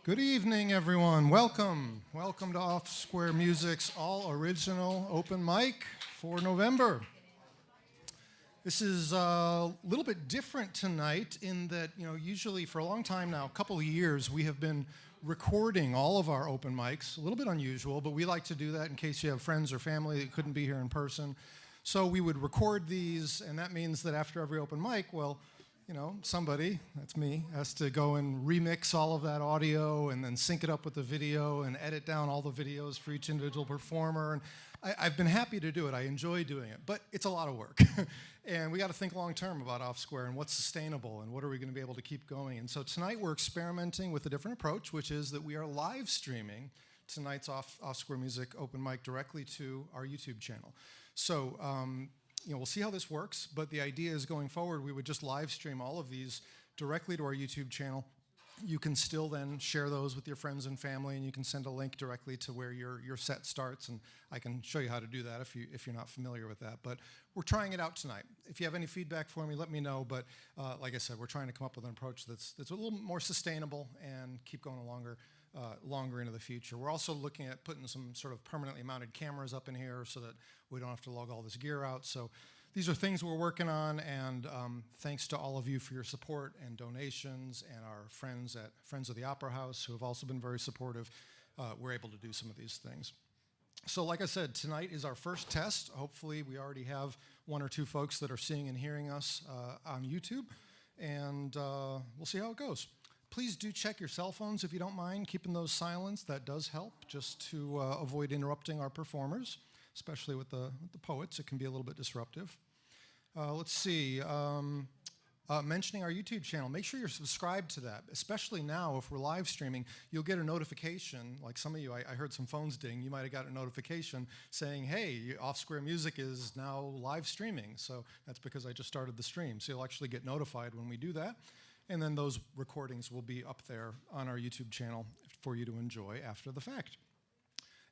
Good evening, everyone. Welcome. Welcome to Off Square Music's all-original open mic for November. This is a little bit different tonight in that, usually for a long time now, a couple of years, we have been recording all of our open mics. A little bit unusual, but we like to do that in case you have friends or family that couldn't be here in person. So we would record these, and that means that after every open mic, somebody, that's me, has to go and remix all of that audio and then sync it up with the video and edit down all the videos for each individual performer. And I've been happy to do it. I enjoy doing it, but it's a lot of work. And we got to think long term about Off Square and what's sustainable and what are we going to be able to keep going. And so tonight we're experimenting with a different approach, which is that we are live streaming tonight's Off Square Music open mic directly to our YouTube channel. So, we'll see how this works, but the idea is going forward, we would just live stream all of these directly to our YouTube channel. You can still then share those with your friends and family, and you can send a link directly to where your set starts, and I can show you how to do that if you're not familiar with that. But we're trying it out tonight. If you have any feedback for me, let me know, but like I said, we're trying to come up with an approach that's a little more sustainable and keep going longer into the future. We're also looking at putting some sort of permanently mounted cameras up in here so that we don't have to lug all this gear out. So these are things we're working on, and thanks to all of you for your support and donations, and our friends at Friends of the Opera House who have also been very supportive. We're able to do some of these things. So like I said, tonight is our first test. Hopefully we already have one or two folks that are seeing and hearing us on YouTube, and we'll see how it goes. Please do check your cell phones if you don't mind, keeping those silenced. That does help just to avoid interrupting our performers, especially with the poets. It can be a little bit disruptive. Let's see. Mentioning our YouTube channel, make sure you're subscribed to that, especially now if we're live streaming. You'll get a notification, like some of you, I heard some phones ding. You might have got a notification saying, hey, Off Square Music is now live streaming. So that's because I just started the stream. So you'll actually get notified when we do that. And then those recordings will be up there on our YouTube channel for you to enjoy after the fact.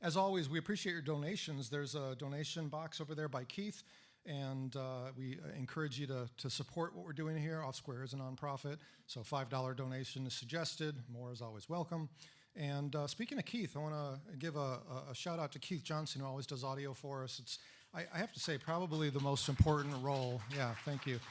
As always, we appreciate your donations. There's a donation box over there by Keith, and we encourage you to support what we're doing here. Off Square is a nonprofit, so $5 donation is suggested. More is always welcome. And speaking of Keith, I want to give a shout out to Keith Johnson, who always does audio for us. It's, I have to say, probably the most important role. Yeah, thank you.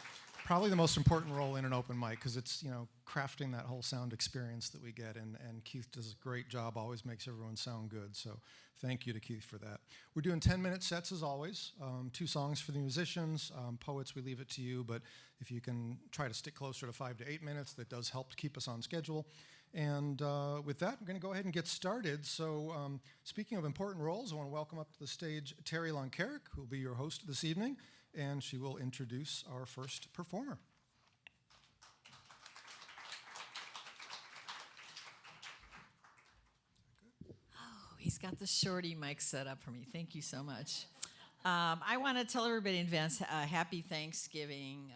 Probably the most important role in an open mic, because it's, crafting that whole sound experience that we get, and Keith does a great job, always makes everyone sound good, so thank you to Keith for that. We're doing 10-minute sets as always, 2 songs for the musicians. Poets, we leave it to you, but if you can try to stick closer to 5 to 8 minutes, that does help to keep us on schedule. And with that, we're going to go ahead and get started. So speaking of important roles, I want to welcome up to the stage Terry Loncaric, who will be your host this evening, and she will introduce our first performer. Oh, he's got the shorty mic set up for me. Thank you so much. I want to tell everybody in advance happy Thanksgiving.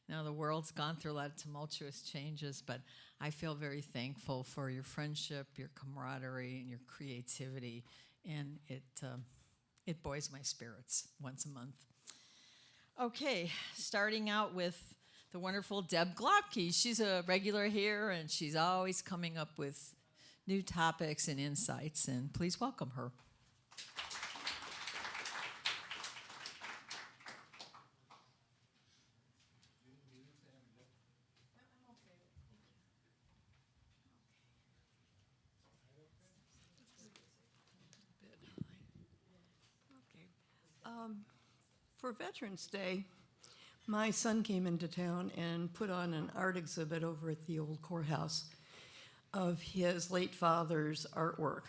The world's gone through a lot of tumultuous changes, but I feel very thankful for your friendship, your camaraderie, and your creativity, and it buoys my spirits once a month. Okay, starting out with the wonderful Deb Glaubke. She's a regular here, and she's always coming up with new topics and insights, and please welcome her. For Veterans Day, my son came into town and put on an art exhibit over at the old courthouse of his late father's artwork.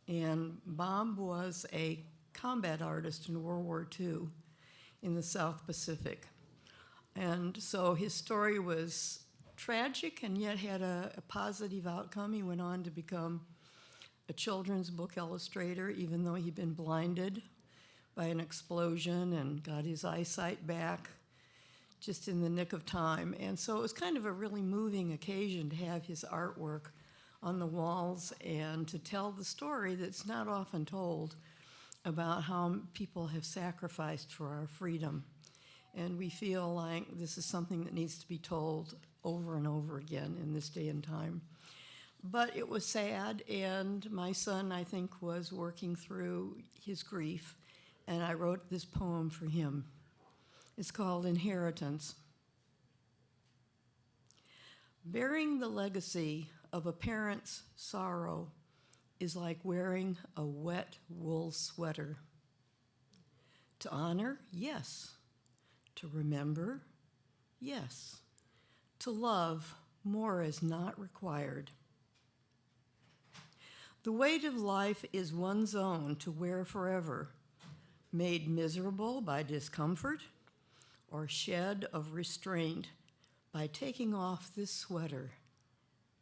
And Bob was a combat artist in World War II in the South Pacific. And so his story was tragic and yet had a positive outcome. He went on to become a children's book illustrator, even though he'd been blinded by an explosion, and got his eyesight back just in the nick of time. And so it was kind of a really moving occasion to have his artwork on the walls and to tell the story that's not often told about how people have sacrificed for our freedom. And we feel like this is something that needs to be told over and over again in this day and time. But it was sad, and my son, I think, was working through his grief, and I wrote this poem for him. It's called Inheritance. Bearing the legacy of a parent's sorrow is like wearing a wet wool sweater. To honor, yes. To remember, yes. To love, more is not required. The weight of life is one's own to wear forever, made miserable by discomfort or shed of restraint by taking off this sweater,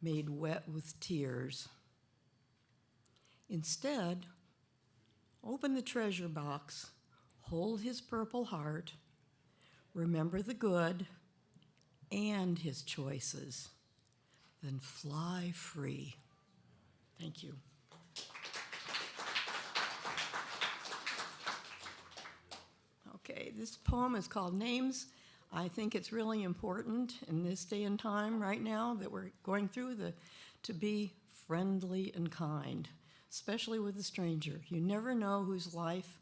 made wet with tears. Instead, open the treasure box, hold his purple heart, remember the good and his choices, then fly free. Thank you. Okay, this poem is called Names. I think it's really important in this day and time right now that we're going through to be friendly and kind, especially with a stranger. You never know whose life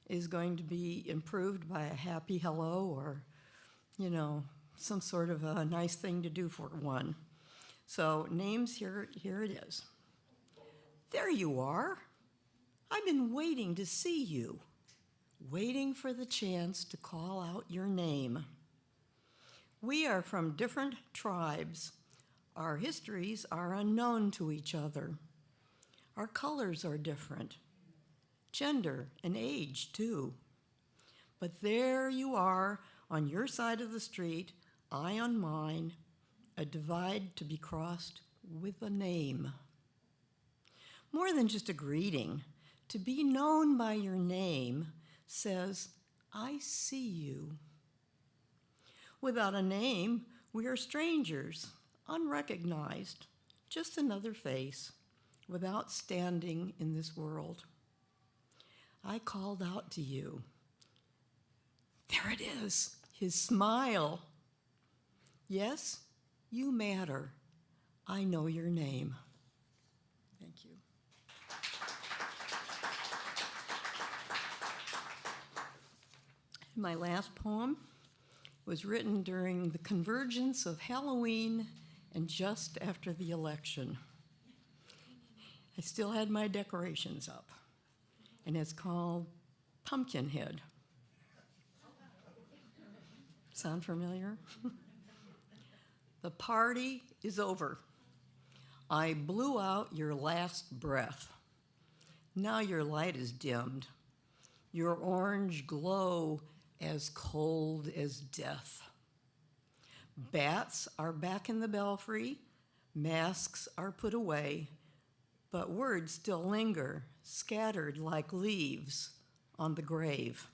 is going to be improved by a happy hello or, some sort of a nice thing to do for one. So names, here it is. There you are. I've been waiting to see you, waiting for the chance to call out your name. We are from different tribes. Our histories are unknown to each other. Our colors are different, gender and age too. But there you are on your side of the street, I on mine, a divide to be crossed with a name. More than just a greeting, to be known by your name says, I see you. Without a name, we are strangers, unrecognized, just another face, without standing in this world. I called out to you. There it is, his smile. Yes, you matter. I know your name. Thank you. My last poem was written during the convergence of Halloween and just after the election. I still had my decorations up, and it's called Pumpkinhead. Sound familiar? The party is over. I blew out your last breath. Now your light is dimmed. Your orange glow as cold as death. Bats are back in the belfry, masks are put away, but words still linger, scattered like leaves on the grave.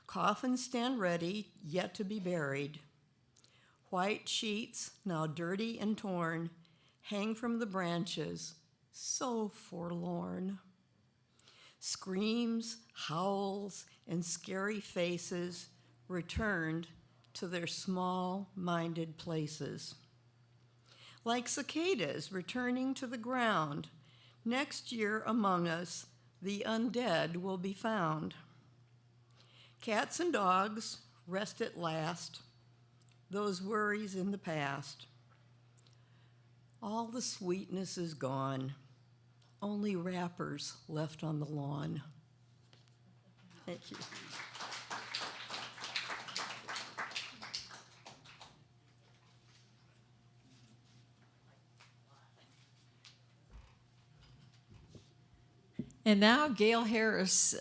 Coffins stand ready, yet to be buried. White sheets, now dirty and torn, hang from the branches, so forlorn. Screams, howls, and scary faces returned to their small-minded places. Like cicadas returning to the ground, next year among us, the undead will be found. Cats and dogs rest at last, those worries in the past. All the sweetness is gone, only wrappers left on the lawn. Thank you. And now Gale Harris,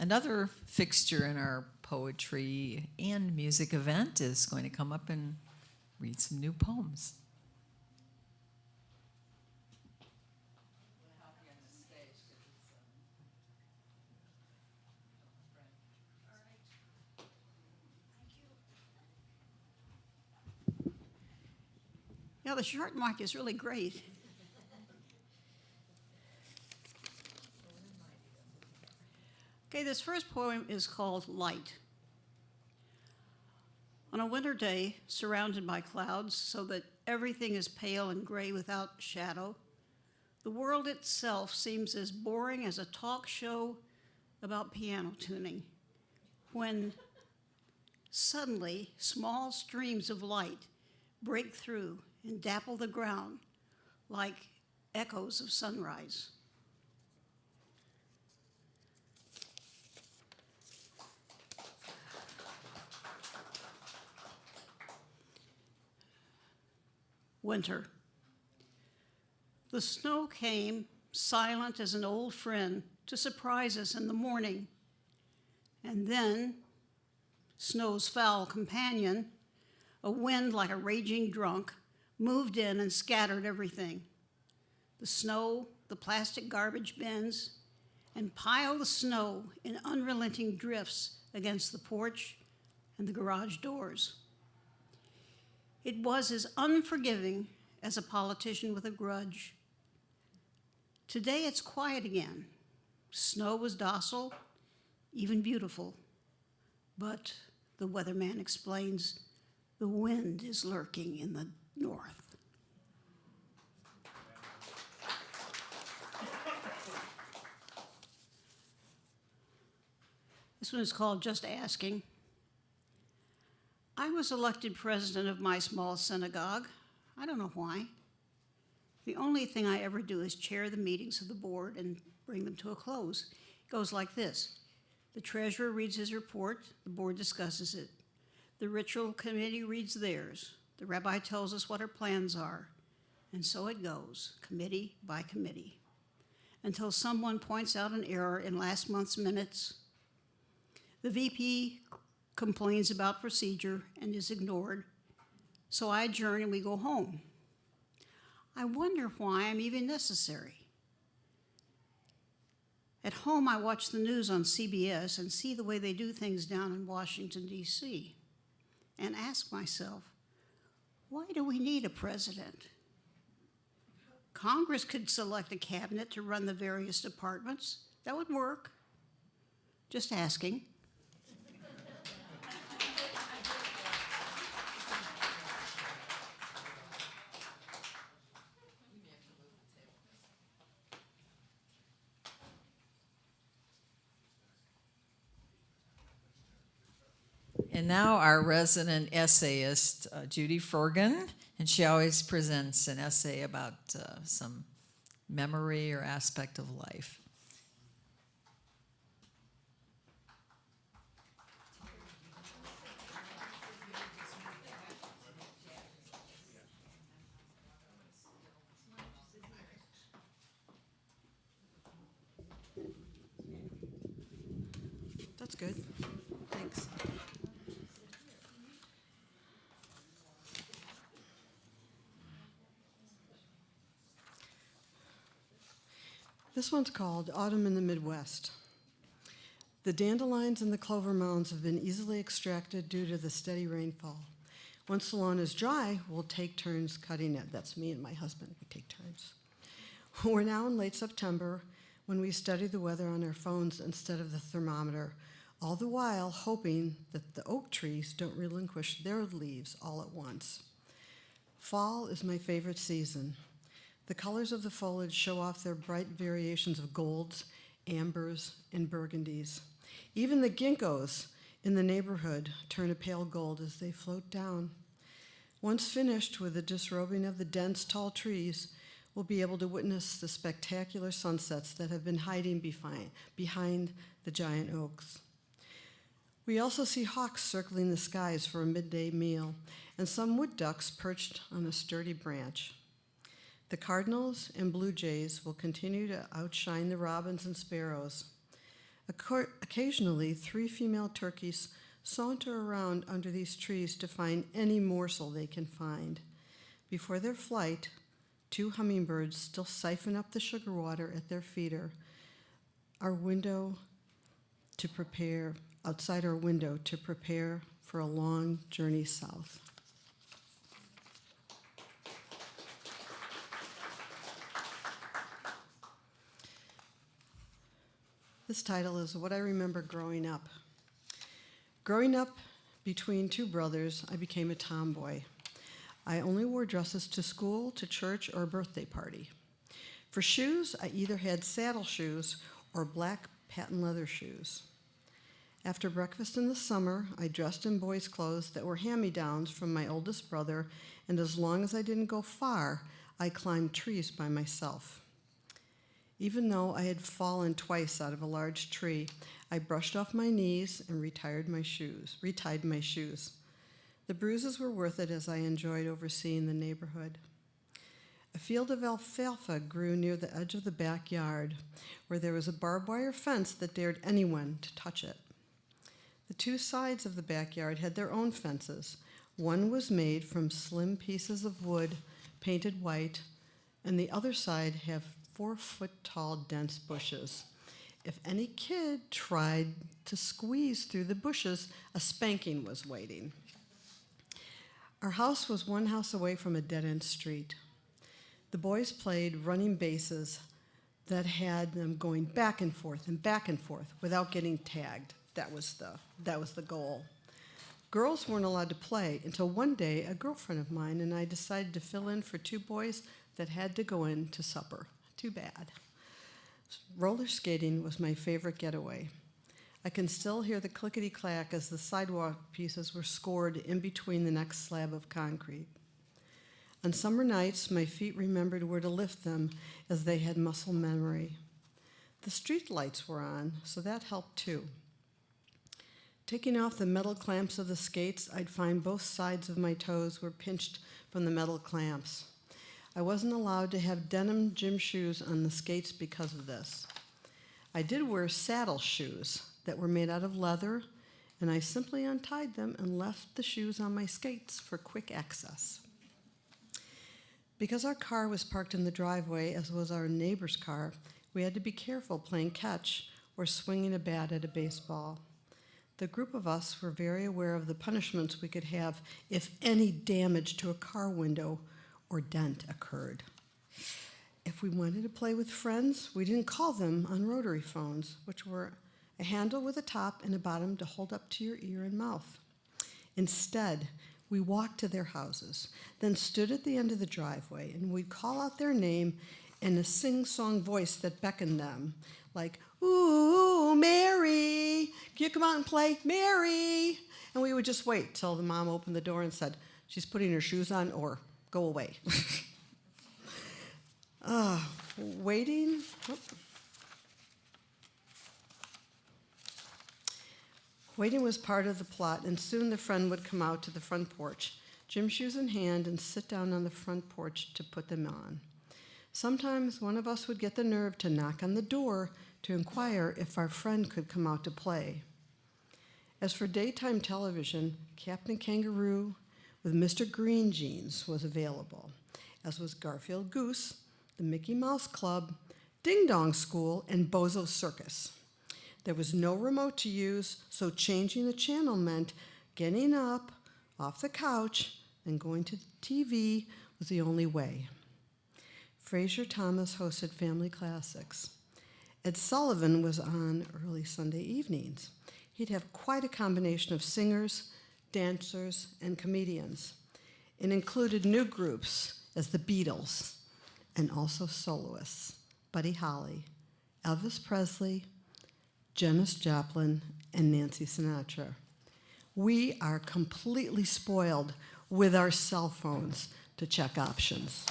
another fixture in our poetry and music event, is going to come up and read some new poems. Yeah, the short mic is really great. Okay, this first poem is called Light. On a winter day, surrounded by clouds so that everything is pale and gray without shadow. The world itself seems as boring as a talk show about piano tuning, when suddenly small streams of light break through and dapple the ground like echoes of sunrise. Winter. The snow came, silent as an old friend, to surprise us in the morning. And then, snow's foul companion, a wind like a raging drunk, moved in and scattered everything. The snow, the plastic garbage bins, and piled the snow in unrelenting drifts against the porch and the garage doors. It was as unforgiving as a politician with a grudge. Today it's quiet again. Snow was docile, even beautiful. But, the weatherman explains, the wind is lurking in the north. This one is called Just Asking. I was elected president of my small synagogue. I don't know why. The only thing I ever do is chair the meetings of the board and bring them to a close. It goes like this. The treasurer reads his report, the board discusses it. The ritual committee reads theirs. The rabbi tells us what our plans are. And so it goes, committee by committee, until someone points out an error in last month's minutes. The VP complains about procedure and is ignored. So I adjourn and we go home. I wonder why I'm even necessary. At home, I watch the news on CBS and see the way they do things down in Washington, D.C., and ask myself, why do we need a president? Congress could select a cabinet to run the various departments. That would work. Just asking. And now our resident essayist, Judy Fergen, and she always presents an essay about some memory or aspect of life. That's good. Thanks. This one's called Autumn in the Midwest. The dandelions and the clover mounds have been easily extracted due to the steady rainfall. Once the lawn is dry, we'll take turns cutting it. That's me and my husband, we take turns. We're now in late September when we study the weather on our phones instead of the thermometer, all the while hoping that the oak trees don't relinquish their leaves all at once. Fall is my favorite season. The colors of the foliage show off their bright variations of golds, ambers, and burgundies. Even the ginkgos in the neighborhood turn a pale gold as they float down. Once finished with the disrobing of the dense, tall trees, we'll be able to witness the spectacular sunsets that have been hiding behind the giant oaks. We also see hawks circling the skies for a midday meal, and some wood ducks perched on a sturdy branch. The cardinals and blue jays will continue to outshine the robins and sparrows. Occasionally, 3 female turkeys saunter around under these trees to find any morsel they can find. Before their flight, 2 hummingbirds still siphon up the sugar water at their feeder. Outside our window to prepare for a long journey south. This title is What I Remember Growing Up. Growing up between 2 brothers, I became a tomboy. I only wore dresses to school, to church, or a birthday party. For shoes, I either had saddle shoes or black patent leather shoes. After breakfast in the summer, I dressed in boys' clothes that were hand-me-downs from my oldest brother, and as long as I didn't go far, I climbed trees by myself. Even though I had fallen twice out of a large tree, I brushed off my knees and retied my shoes. The bruises were worth it as I enjoyed overseeing the neighborhood. A field of alfalfa grew near the edge of the backyard, where there was a barbed wire fence that dared anyone to touch it. The two sides of the backyard had their own fences. One was made from slim pieces of wood, painted white, and the other side had 4-foot-tall dense bushes. If any kid tried to squeeze through the bushes, a spanking was waiting. Our house was one house away from a dead-end street. The boys played running bases that had them going back and forth without getting tagged. That was the goal. Girls weren't allowed to play until one day a girlfriend of mine and I decided to fill in for two boys that had to go in to supper. Too bad. Roller skating was my favorite getaway. I can still hear the clickety-clack as the sidewalk pieces were scored in between the next slab of concrete. On summer nights, my feet remembered where to lift them as they had muscle memory. The street lights were on, so that helped too. Taking off the metal clamps of the skates, I'd find both sides of my toes were pinched from the metal clamps. I wasn't allowed to have denim gym shoes on the skates because of this. I did wear saddle shoes that were made out of leather, and I simply untied them and left the shoes on my skates for quick access. Because our car was parked in the driveway, as was our neighbor's car, we had to be careful playing catch or swinging a bat at a baseball. The group of us were very aware of the punishments we could have if any damage to a car window or dent occurred. If we wanted to play with friends, we didn't call them on rotary phones, which were a handle with a top and a bottom to hold up to your ear and mouth. Instead, we walked to their houses, then stood at the end of the driveway, and we'd call out their name in a sing-song voice that beckoned them, like, "Ooh, Mary, can you come out and play? Mary!" And we would just wait till the mom opened the door and said, "She's putting her shoes on," or "Go away." Waiting. Waiting was part of the plot, and soon the friend would come out to the front porch, gym shoes in hand, and sit down on the front porch to put them on. Sometimes one of us would get the nerve to knock on the door to inquire if our friend could come out to play. As for daytime television, Captain Kangaroo with Mr. Green Jeans was available, as was Garfield Goose, the Mickey Mouse Club, Ding Dong School, and Bozo Circus. There was no remote to use, so changing the channel meant getting up off the couch and going to the TV was the only way. Fraser Thomas hosted Family Classics. Ed Sullivan was on early Sunday evenings. He'd have quite a combination of singers, dancers, and comedians. It included new groups as the Beatles, and also soloists, Buddy Holly, Elvis Presley, Janis Joplin, and Nancy Sinatra. We are completely spoiled with our cell phones to check options.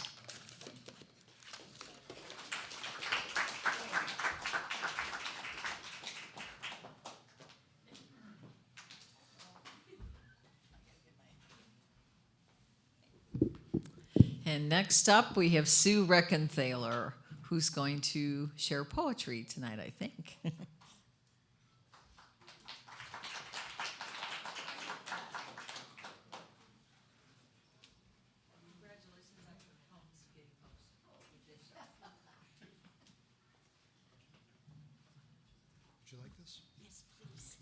And next up, we have Sue Rekenthaller, who's going to share poetry tonight, I think. Would you like this? Yes, please.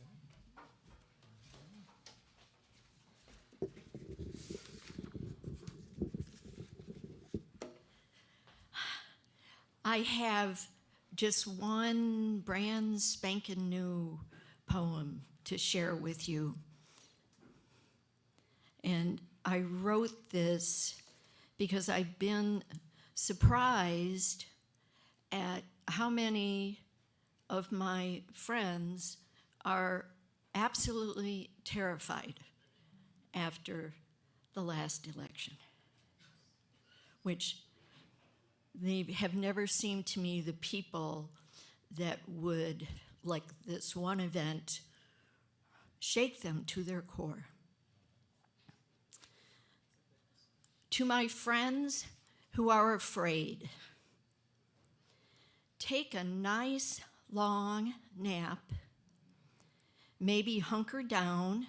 I have just one brand spanking new poem to share with you. And I wrote this because I've been surprised at how many of my friends are absolutely terrified after the last election, which they have never seemed to me the people that would, like this one event, shake them to their core. To my friends who are afraid, take a nice long nap, maybe hunker down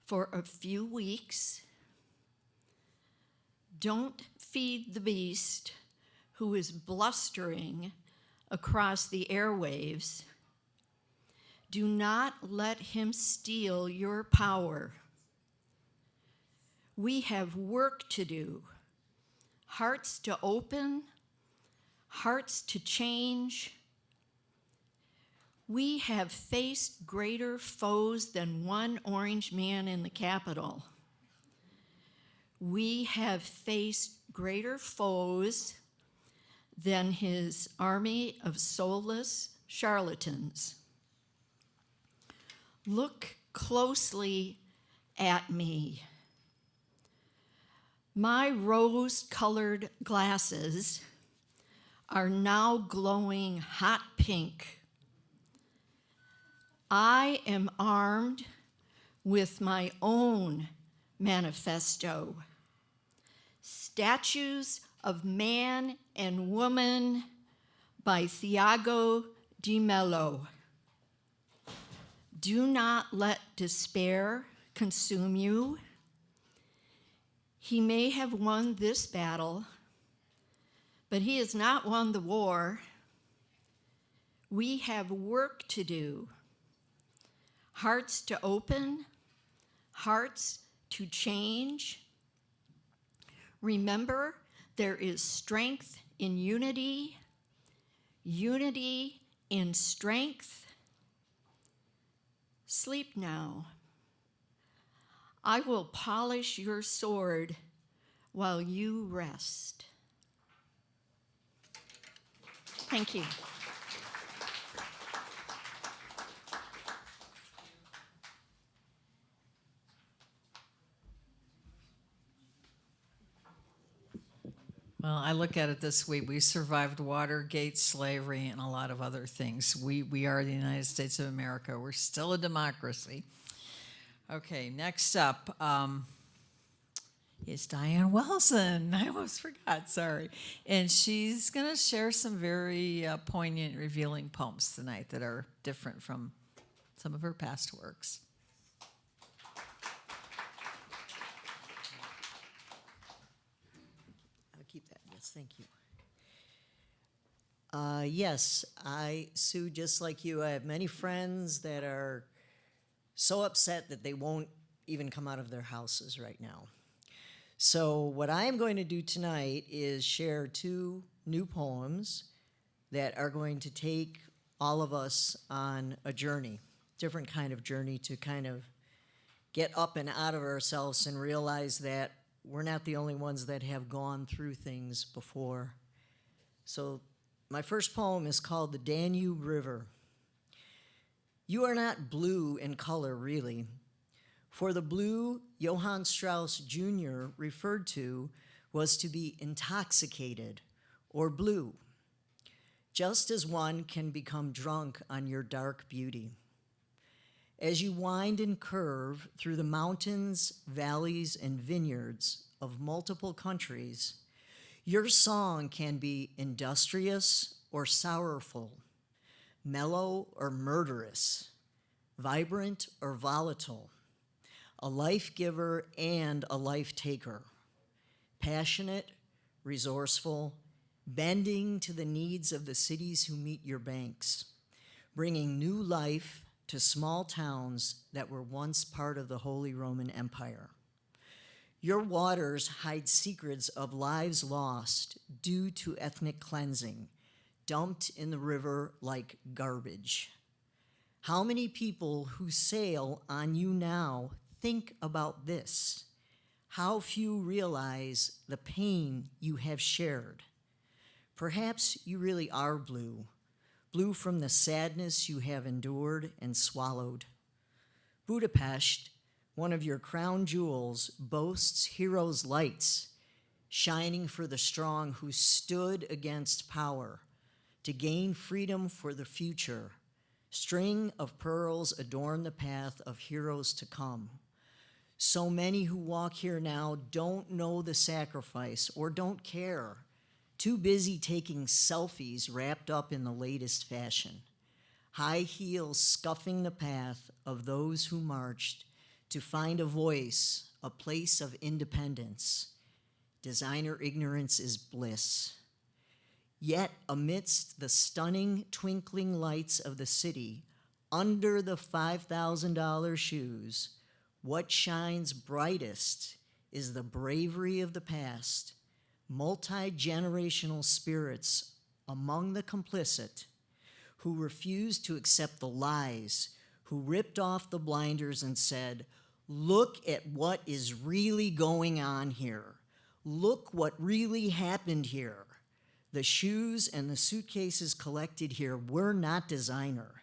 for a few weeks. Don't feed the beast who is blustering across the airwaves. Do not let him steal your power. We have work to do, hearts to open, hearts to change. We have faced greater foes than one orange man in the Capitol. We have faced greater foes than his army of soulless charlatans. Look closely at me. My rose-colored glasses are now glowing hot pink. I am armed with my own manifesto. Statues of Man and Woman by Thiago de Mello. Do not let despair consume you. He may have won this battle, but he has not won the war. We have work to do. Hearts to open, hearts to change. Remember, there is strength in unity, unity in strength. Sleep now. I will polish your sword while you rest. Thank you. Well, I look at it this way. We survived Watergate, slavery, and a lot of other things. We are the United States of America. We're still a democracy. Okay, next up is Diane Wlezien. I almost forgot, sorry. And she's going to share some very poignant, revealing poems tonight that are different from some of her past works. Keep that. Yes, thank you. Yes, Sue, just like you, I have many friends that are so upset that they won't even come out of their houses right now. So what I am going to do tonight is share 2 new poems that are going to take all of us on a journey, different kind of journey to kind of get up and out of ourselves and realize that we're not the only ones that have gone through things before. So my first poem is called The Danube River. You are not blue in color, really. For the blue Johann Strauss Jr. referred to was to be intoxicated or blue, just as one can become drunk on your dark beauty. As you wind and curve through the mountains, valleys, and vineyards of multiple countries, your song can be industrious or sorrowful, mellow or murderous, vibrant or volatile, a life giver and a life taker, passionate, resourceful, bending to the needs of the cities who meet your banks, bringing new life to small towns that were once part of the Holy Roman Empire. Your waters hide secrets of lives lost due to ethnic cleansing, dumped in the river like garbage. How many people who sail on you now think about this? How few realize the pain you have shared. Perhaps you really are blue, blue from the sadness you have endured and swallowed. Budapest, one of your crown jewels, boasts heroes' lights, shining for the strong who stood against power to gain freedom for the future. String of pearls adorn the path of heroes to come. So many who walk here now don't know the sacrifice or don't care, too busy taking selfies wrapped up in the latest fashion. High heels scuffing the path of those who marched to find a voice, a place of independence. Designer ignorance is bliss. Yet amidst the stunning twinkling lights of the city, under the $5,000 shoes, what shines brightest is the bravery of the past, multi-generational spirits among the complicit who refused to accept the lies, who ripped off the blinders and said, "Look at what is really going on here. Look what really happened here. The shoes and the suitcases collected here were not designer.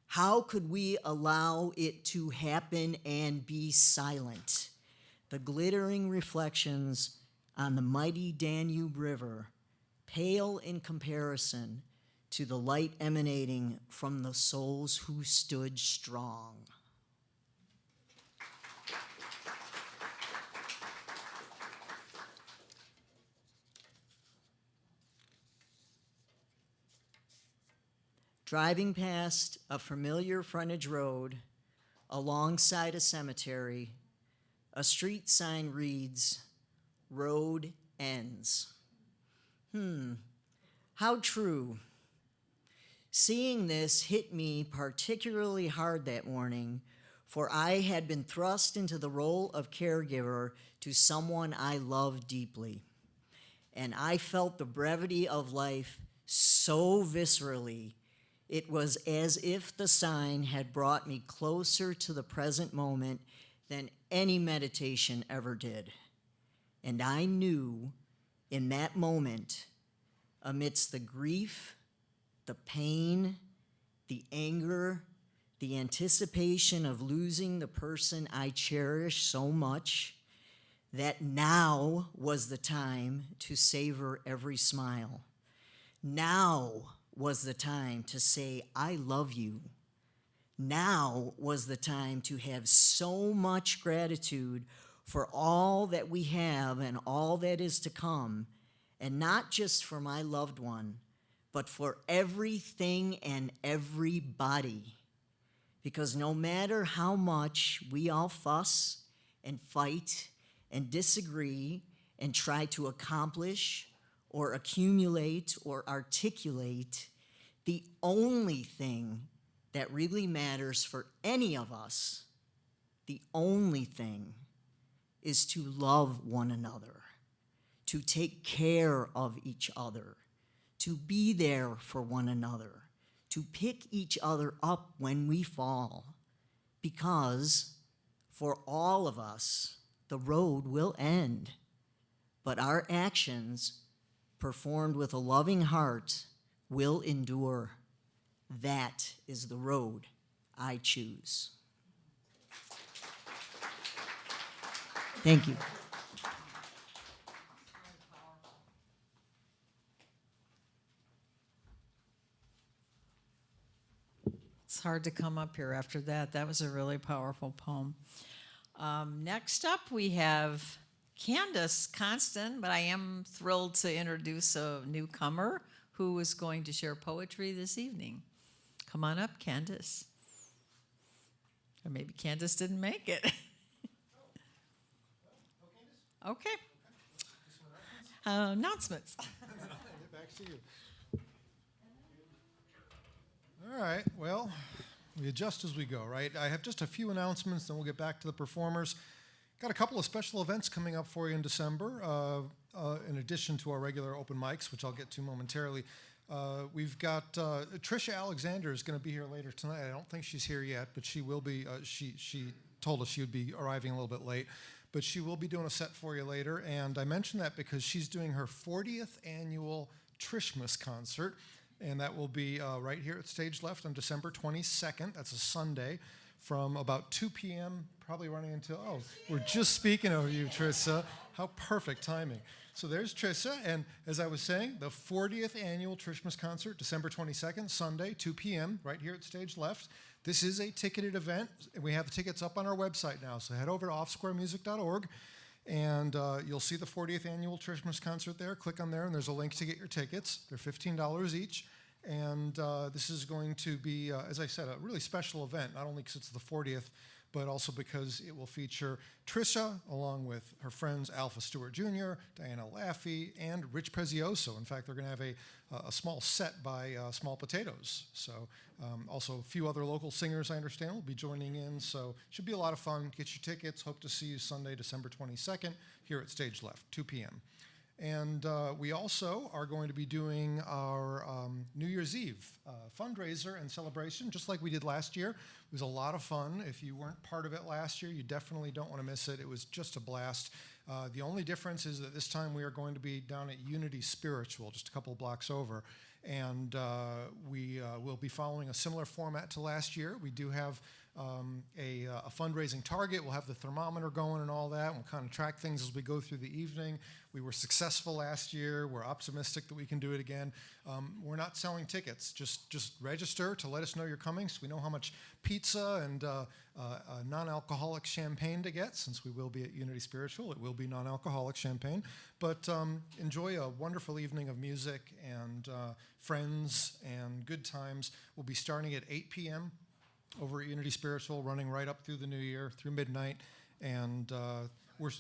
How could we allow it to happen and be silent?" The glittering reflections on the mighty Danube River pale in comparison to the light emanating from the souls who stood strong. Driving past a familiar frontage road alongside a cemetery, a street sign reads, "Road ends." How true. Seeing this hit me particularly hard that morning, for I had been thrust into the role of caregiver to someone I loved deeply. And I felt the brevity of life so viscerally, it was as if the sign had brought me closer to the present moment than any meditation ever did. And I knew in that moment, amidst the grief, the pain, the anger, the anticipation of losing the person I cherish so much, that now was the time to savor every smile. Now was the time to say, "I love you." Now was the time to have so much gratitude for all that we have and all that is to come, and not just for my loved one, but for everything and everybody. Because no matter how much we all fuss and fight and disagree and try to accomplish or accumulate or articulate, the only thing that really matters for any of us, the only thing, is to love one another, to take care of each other, to be there for one another, to pick each other up when we fall, because for all of us, the road will end, but our actions, performed with a loving heart, will endure. That is the road I choose. Thank you. It's hard to come up here after that. That was a really powerful poem. Next up, we have Candace Constant, but I am thrilled to introduce a newcomer who is going to share poetry this evening. Come on up, Candace. Or maybe Candace didn't make it. Okay. Announcements. Back to you. All right, well, we adjust as we go, right? I have just a few announcements, then we'll get back to the performers. Got a couple of special events coming up for you in December, in addition to our regular open mics, which I'll get to momentarily. We've got Tricia Alexander is going to be here later tonight. I don't think she's here yet, but she will be. She told us she would be arriving a little bit late. but she will be doing a set for you later. And I mention that because she's doing her 40th annual Trishmas concert, and that will be right here at Stage Left on December 22nd. That's a Sunday from about 2 p.m., probably running until, oh, we're just speaking of you, Tricia. How perfect timing. So there's Tricia, and as I was saying, the 40th annual Trishmas concert, December 22nd, Sunday, 2 p.m., right here at Stage Left. This is a ticketed event. We have the tickets up on our website now, so head over to offsquaremusic.org, and you'll see the 40th annual Trishmas concert there. Click on there, and there's a link to get your tickets. They're $15 each, and this is going to be, as I said, a really special event, not only because it's the 40th, but also because it will feature Tricia, along with her friends Alpha Stewart Jr., Diana Laffey, and Rich Prezioso. In fact, they're going to have a small set by Small Potatoes. So also a few other local singers, I understand, will be joining in. So it should be a lot of fun. Get your tickets. Hope to see you Sunday, December 22nd, here at Stage Left, 2 p.m. And we also are going to be doing our New Year's Eve fundraiser and celebration, just like we did last year. It was a lot of fun. If you weren't part of it last year, you definitely don't want to miss it. It was just a blast. The only difference is that this time we are going to be down at Unity Spiritual, just a couple of blocks over. And we will be following a similar format to last year. We do have a fundraising target. We'll have the thermometer going and all that. We'll kind of track things as we go through the evening. We were successful last year. We're optimistic that we can do it again. We're not selling tickets. Just register to let us know you're coming so we know how much pizza and non-alcoholic champagne to get, since we will be at Unity Spiritual. It will be non-alcoholic champagne. But enjoy a wonderful evening of music and friends and good times. We'll be starting at 8 p.m. over at Unity Spiritual, running right up through the new year, through midnight. And we're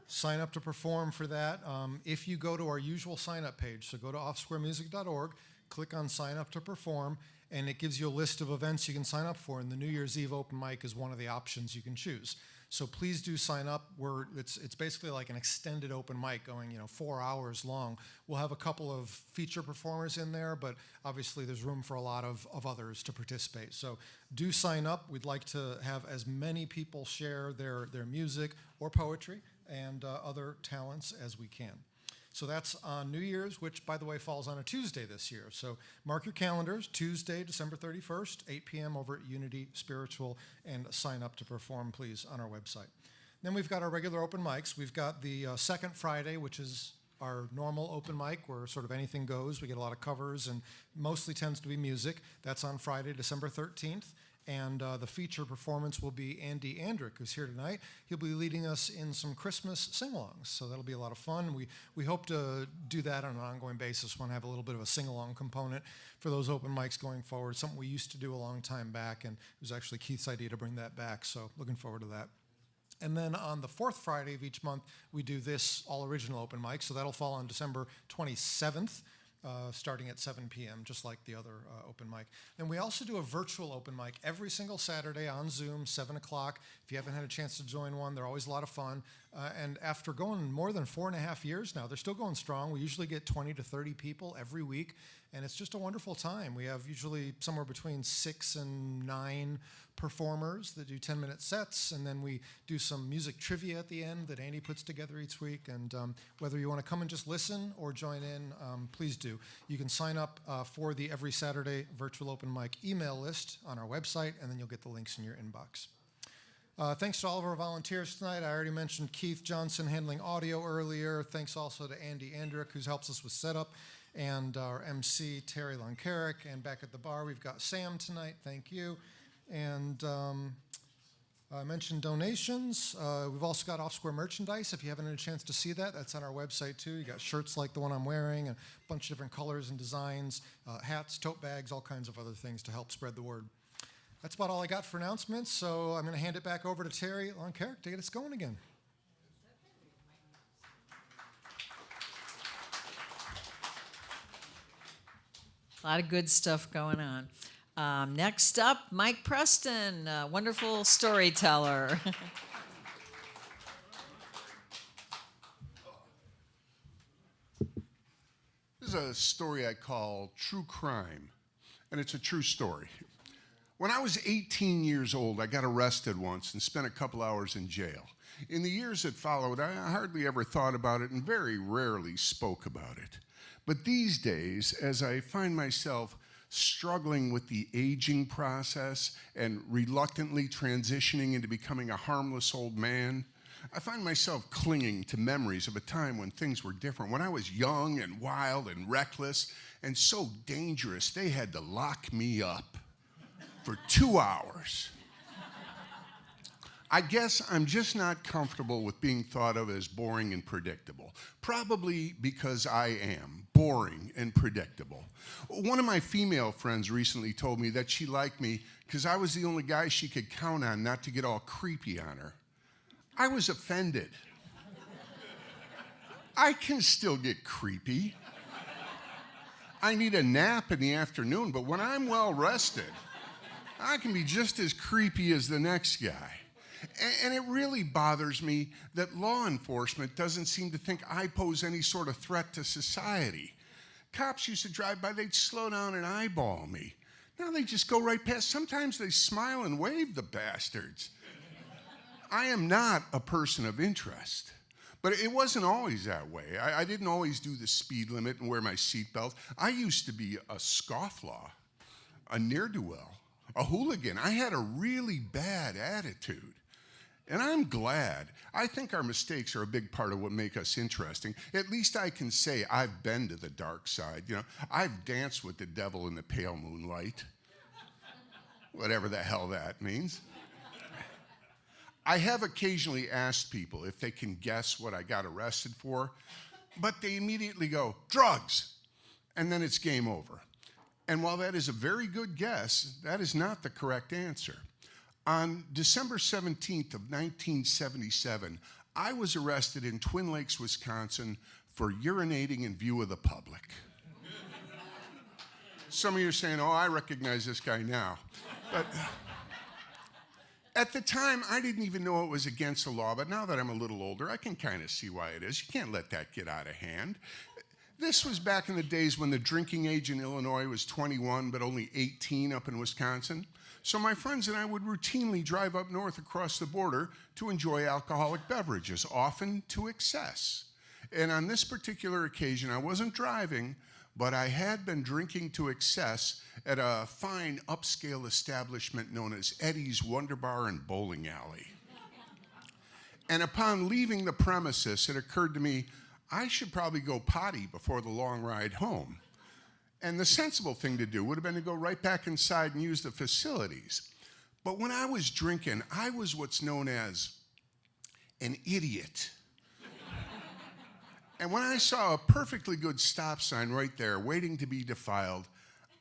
sign up to perform for that. If you go to our usual sign-up page, so go to offsquaremusic.org, click on Sign Up to Perform, and it gives you a list of events you can sign up for, and the New Year's Eve open mic is one of the options you can choose. So please do sign up. It's basically like an extended open mic going 4 hours long. We'll have a couple of feature performers in there, but obviously there's room for a lot of others to participate. So do sign up. We'd like to have as many people share their music or poetry and other talents as we can. So that's on New Year's, which, by the way, falls on a Tuesday this year. So mark your calendars, Tuesday, December 31st, 8 p.m. over at Unity Spiritual, and sign up to perform, please, on our website. Then we've got our regular open mics. We've got the second Friday, which is our normal open mic, where sort of anything goes. We get a lot of covers, and mostly tends to be music. That's on Friday, December 13th. And the feature performance will be Andy Andrick, who's here tonight. He'll be leading us in some Christmas sing-alongs, so that'll be a lot of fun. We hope to do that on an ongoing basis. We want to have a little bit of a sing-along component for those open mics going forward, something we used to do a long time back, and it was actually Keith's idea to bring that back, so looking forward to that. And then on the fourth Friday of each month, we do this all-original open mic, so that'll fall on December 27th. Starting at 7 p.m., just like the other open mic. And we also do a virtual open mic every single Saturday on Zoom, 7 o'clock. If you haven't had a chance to join one, they're always a lot of fun. And after going more than 4.5 years now, they're still going strong. We usually get 20 to 30 people every week, and it's just a wonderful time. We have usually somewhere between 6 and 9 performers that do 10-minute sets, and then we do some music trivia at the end that Andy puts together each week. And whether you want to come and just listen or join in, please do. You can sign up for the every Saturday virtual open mic email list on our website, and then you'll get the links in your inbox. Thanks to all of our volunteers tonight. I already mentioned Keith Johnson handling audio earlier. Thanks also to Andy Andrick, who helps us with setup, and our MC, Terry Loncaric. And back at the bar, we've got Sam tonight. Thank you. And I mentioned donations. We've also got off-square merchandise. If you haven't had a chance to see that, that's on our website too. You got shirts like the one I'm wearing, and a bunch of different colors and designs, hats, tote bags, all kinds of other things to help spread the word. That's about all I got for announcements, so I'm going to hand it back over to Terry Loncaric to get us going again. A lot of good stuff going on. Next up, Mike Preston, wonderful storyteller. This is a story I call True Crime, and it's a true story. When I was 18 years old, I got arrested once and spent a couple hours in jail. In the years that followed, I hardly ever thought about it and very rarely spoke about it. But these days, as I find myself struggling with the aging process and reluctantly transitioning into becoming a harmless old man, I find myself clinging to memories of a time when things were different, when I was young and wild and reckless and so dangerous they had to lock me up for 2 hours. I guess I'm just not comfortable with being thought of as boring and predictable. Probably because I am boring and predictable. One of my female friends recently told me that she liked me because I was the only guy she could count on not to get all creepy on her. I was offended. I can still get creepy. I need a nap in the afternoon, but when I'm well rested, I can be just as creepy as the next guy. And it really bothers me that law enforcement doesn't seem to think I pose any sort of threat to society. Cops used to drive by, they'd slow down and eyeball me. Now they just go right past. Sometimes they smile and wave, the bastards. I am not a person of interest. But it wasn't always that way. I didn't always do the speed limit and wear my seatbelt. I used to be a scofflaw, a ne'er-do-well, a hooligan. I had a really bad attitude. And I'm glad. I think our mistakes are a big part of what make us interesting. At least I can say I've been to the dark side. You know, I've danced with the devil in the pale moonlight. Whatever the hell that means. I have occasionally asked people if they can guess what I got arrested for, but they immediately go, drugs, and then it's game over. And while that is a very good guess, that is not the correct answer. On December 17th of 1977, I was arrested in Twin Lakes, Wisconsin for urinating in view of the public. Some of you are saying, oh, I recognize this guy now. But at the time, I didn't even know it was against the law, but now that I'm a little older, I can kind of see why it is. You can't let that get out of hand. This was back in the days when the drinking age in Illinois was 21, but only 18 up in Wisconsin. So my friends and I would routinely drive up north across the border to enjoy alcoholic beverages, often to excess. And on this particular occasion, I wasn't driving, but I had been drinking to excess at a fine upscale establishment known as Eddie's Wonder Bar and Bowling Alley. And upon leaving the premises, it occurred to me, I should probably go potty before the long ride home. And the sensible thing to do would have been to go right back inside and use the facilities. But when I was drinking, I was what's known as an idiot. And when I saw a perfectly good stop sign right there waiting to be defiled,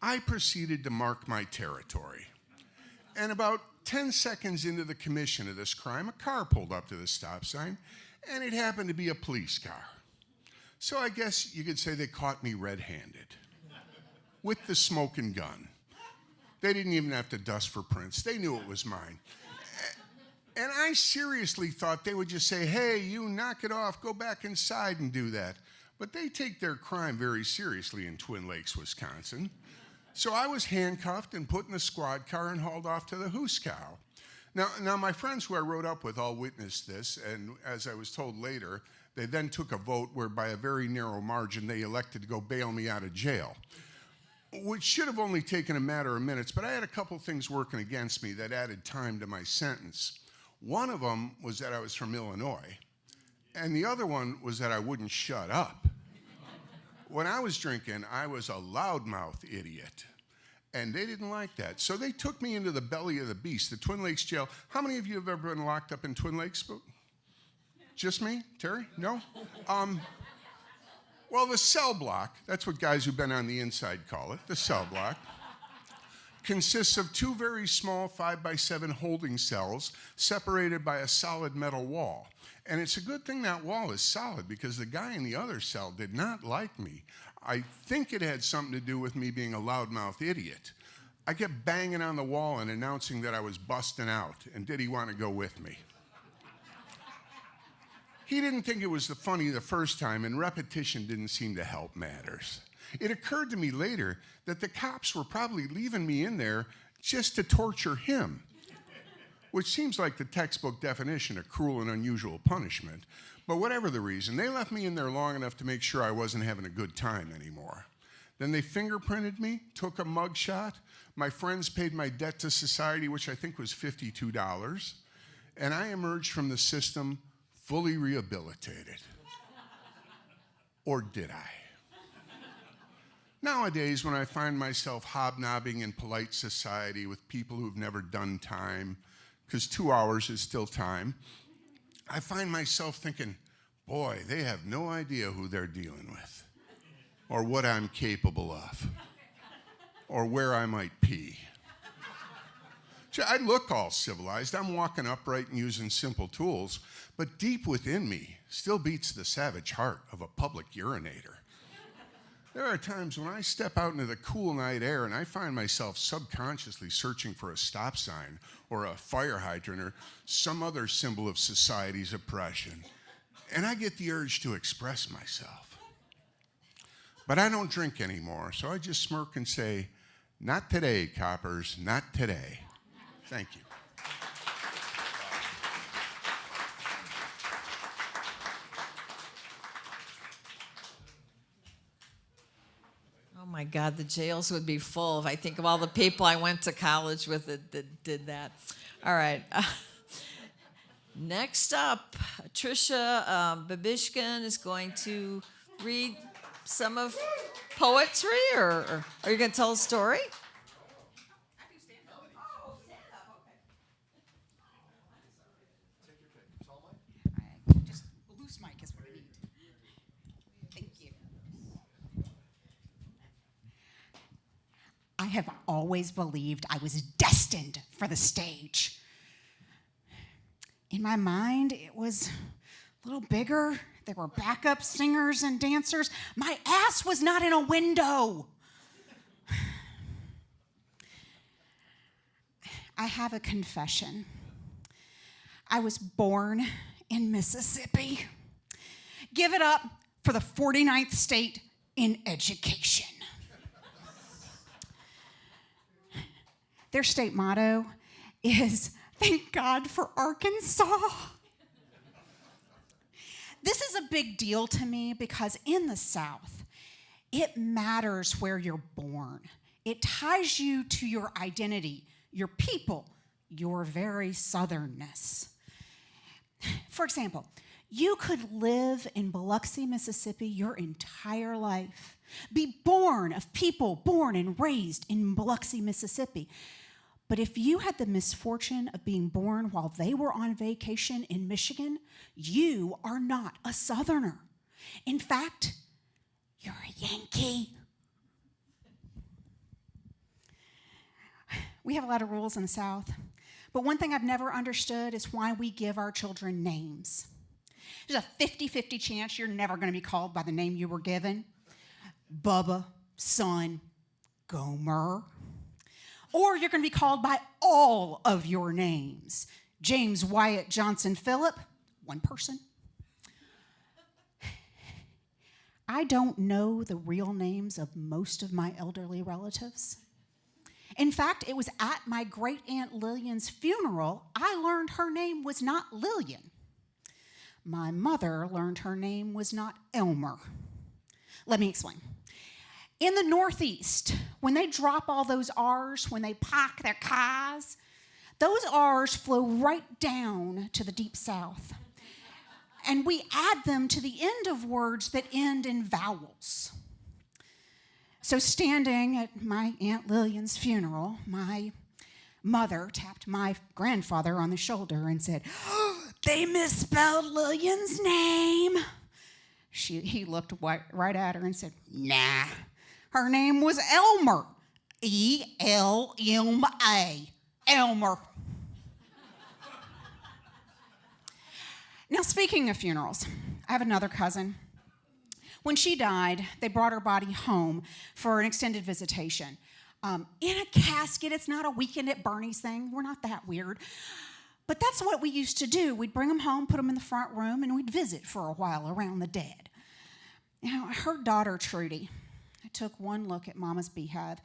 I proceeded to mark my territory. And about 10 seconds into the commission of this crime, a car pulled up to the stop sign, and it happened to be a police car. So I guess you could say they caught me red-handed with the smoking gun. They didn't even have to dust for prints. They knew it was mine. And I seriously thought they would just say, hey, you knock it off, go back inside and do that. But they take their crime very seriously in Twin Lakes, Wisconsin. So I was handcuffed and put in the squad car and hauled off to the hoosecow. Now my friends who I rode up with all witnessed this, and as I was told later, they then took a vote where by a very narrow margin they elected to go bail me out of jail, which should have only taken a matter of minutes, but I had a couple things working against me that added time to my sentence. One of them was that I was from Illinois, and the other one was that I wouldn't shut up. When I was drinking, I was a loudmouth idiot, and they didn't like that. So they took me into the belly of the beast, the Twin Lakes jail. How many of you have ever been locked up in Twin Lakes? Just me? Terry? No? Well, the cell block, that's what guys who've been on the inside call it, the cell block, consists of two very small 5x7 holding cells separated by a solid metal wall. And it's a good thing that wall is solid because the guy in the other cell did not like me. I think it had something to do with me being a loudmouth idiot. I kept banging on the wall and announcing that I was busting out, and did he want to go with me? He didn't think it was funny the first time, and repetition didn't seem to help matters. It occurred to me later that the cops were probably leaving me in there just to torture him. which seems like the textbook definition of cruel and unusual punishment. But whatever the reason, they left me in there long enough to make sure I wasn't having a good time anymore. Then they fingerprinted me, took a mug shot. My friends paid my debt to society, which I think was $52. And I emerged from the system fully rehabilitated. Or did I? Nowadays, when I find myself hobnobbing in polite society with people who've never done time, because 2 hours is still time, I find myself thinking, boy, they have no idea who they're dealing with, or what I'm capable of, or where I might pee. I look all civilized. I'm walking upright and using simple tools, but deep within me still beats the savage heart of a public urinator. There are times when I step out into the cool night air and I find myself subconsciously searching for a stop sign or a fire hydrant or some other symbol of society's oppression. And I get the urge to express myself. But I don't drink anymore, so I just smirk and say, "Not today, coppers, not today." Thank you. Oh my God, the jails would be full if I think of all the people I went to college with that did that. All right. Next up, Tricia Babischkin is going to read some of poetry, or are you going to tell a story? Just a loose mic is what I need. Thank you. I have always believed I was destined for the stage. In my mind, it was a little bigger. There were backup singers and dancers. My ass was not in a window. I have a confession. I was born in Mississippi. Give it up for the 49th state in education. Their state motto is, "Thank God for Arkansas." This is a big deal to me because in the South, it matters where you're born. It ties you to your identity, your people, your very southernness. For example, you could live in Biloxi, Mississippi your entire life, be born of people born and raised in Biloxi, Mississippi. But if you had the misfortune of being born while they were on vacation in Michigan, you are not a Southerner. In fact, you're a Yankee. We have a lot of rules in the South, but one thing I've never understood is why we give our children names. There's a 50-50 chance you're never going to be called by the name you were given. Bubba, Son, Gomer. Or you're going to be called by all of your names. James Wyatt Johnson Phillip, one person. I don't know the real names of most of my elderly relatives. In fact, it was at my great-aunt Lillian's funeral I learned her name was not Lillian. My mother learned her name was not Elmer. Let me explain. In the Northeast, when they drop all those R's, when they park their cars, those R's flow right down to the Deep South. And we add them to the end of words that end in vowels. So standing at my Aunt Lillian's funeral, my mother tapped my grandfather on the shoulder and said, "Oh, they misspelled Lillian's name." He looked right at her and said, "Nah. Her name was Elmer, E-L-M-A, Elmer." Now, speaking of funerals, I have another cousin. When she died, they brought her body home for an extended visitation. In a casket. It's not a weekend at Bernie's thing. We're not that weird. But that's what we used to do. We'd bring them home, put them in the front room, and we'd visit for a while around the dead. Now, her daughter, Trudy, I took one look at Mama's beehive,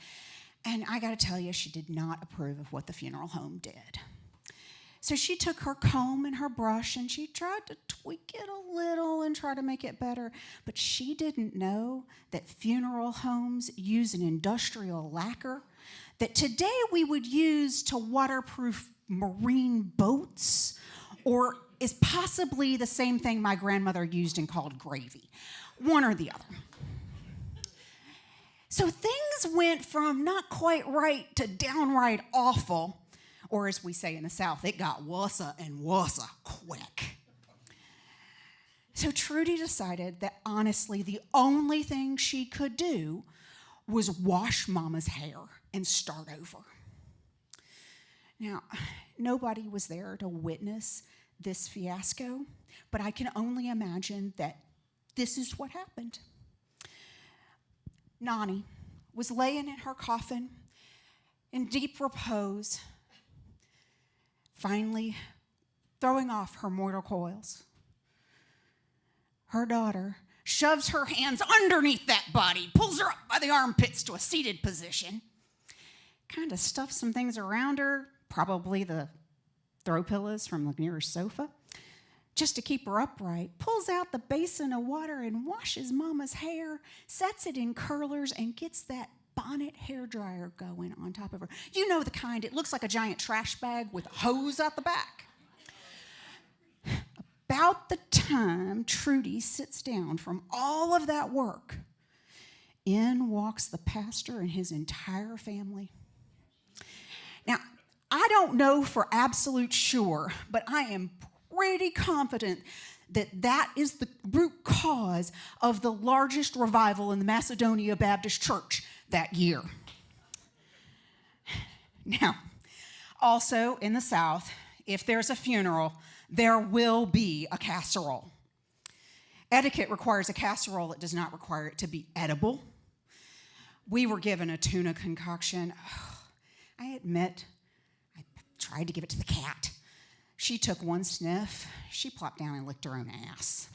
and I got to tell you, she did not approve of what the funeral home did. So she took her comb and her brush and she tried to tweak it a little and try to make it better. But she didn't know that funeral homes use an industrial lacquer that today we would use to waterproof marine boats, or is possibly the same thing my grandmother used and called gravy. One or the other. So things went from not quite right to downright awful. Or as we say in the South, it got wusser and wusser quick. So Trudy decided that honestly, the only thing she could do was wash Mama's hair and start over. Now, nobody was there to witness this fiasco, but I can only imagine that this is what happened. Nani was laying in her coffin in deep repose, finally throwing off her mortal coils. Her daughter shoves her hands underneath that body, pulls her up by the armpits to a seated position, kind of stuffs some things around her, probably the throw pillows from the nearest sofa, just to keep her upright, pulls out the basin of water and washes Mama's hair, sets it in curlers, and gets that bonnet hairdryer going on top of her. You know the kind, it looks like a giant trash bag with a hose out the back. About the time Trudy sits down from all of that work, in walks the pastor and his entire family. Now, I don't know for absolute sure, but I am pretty confident that that is the root cause of the largest revival in the Macedonia Baptist Church that year. Now, also in the South, if there's a funeral, there will be a casserole. Etiquette requires a casserole. It does not require it to be edible. We were given a tuna concoction. I admit, I tried to give it to the cat. She took one sniff. She plopped down and licked her own ass.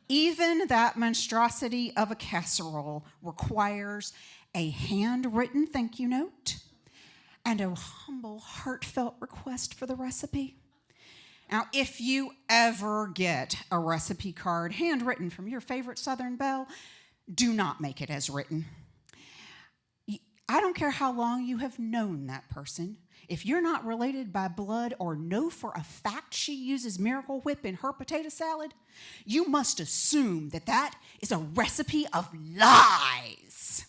Even that monstrosity of a casserole requires a handwritten thank you note and a humble, heartfelt request for the recipe. Now, if you ever get a recipe card handwritten from your favorite Southern belle, do not make it as written. I don't care how long you have known that person. If you're not related by blood or know for a fact she uses Miracle Whip in her potato salad, you must assume that that is a recipe of lies.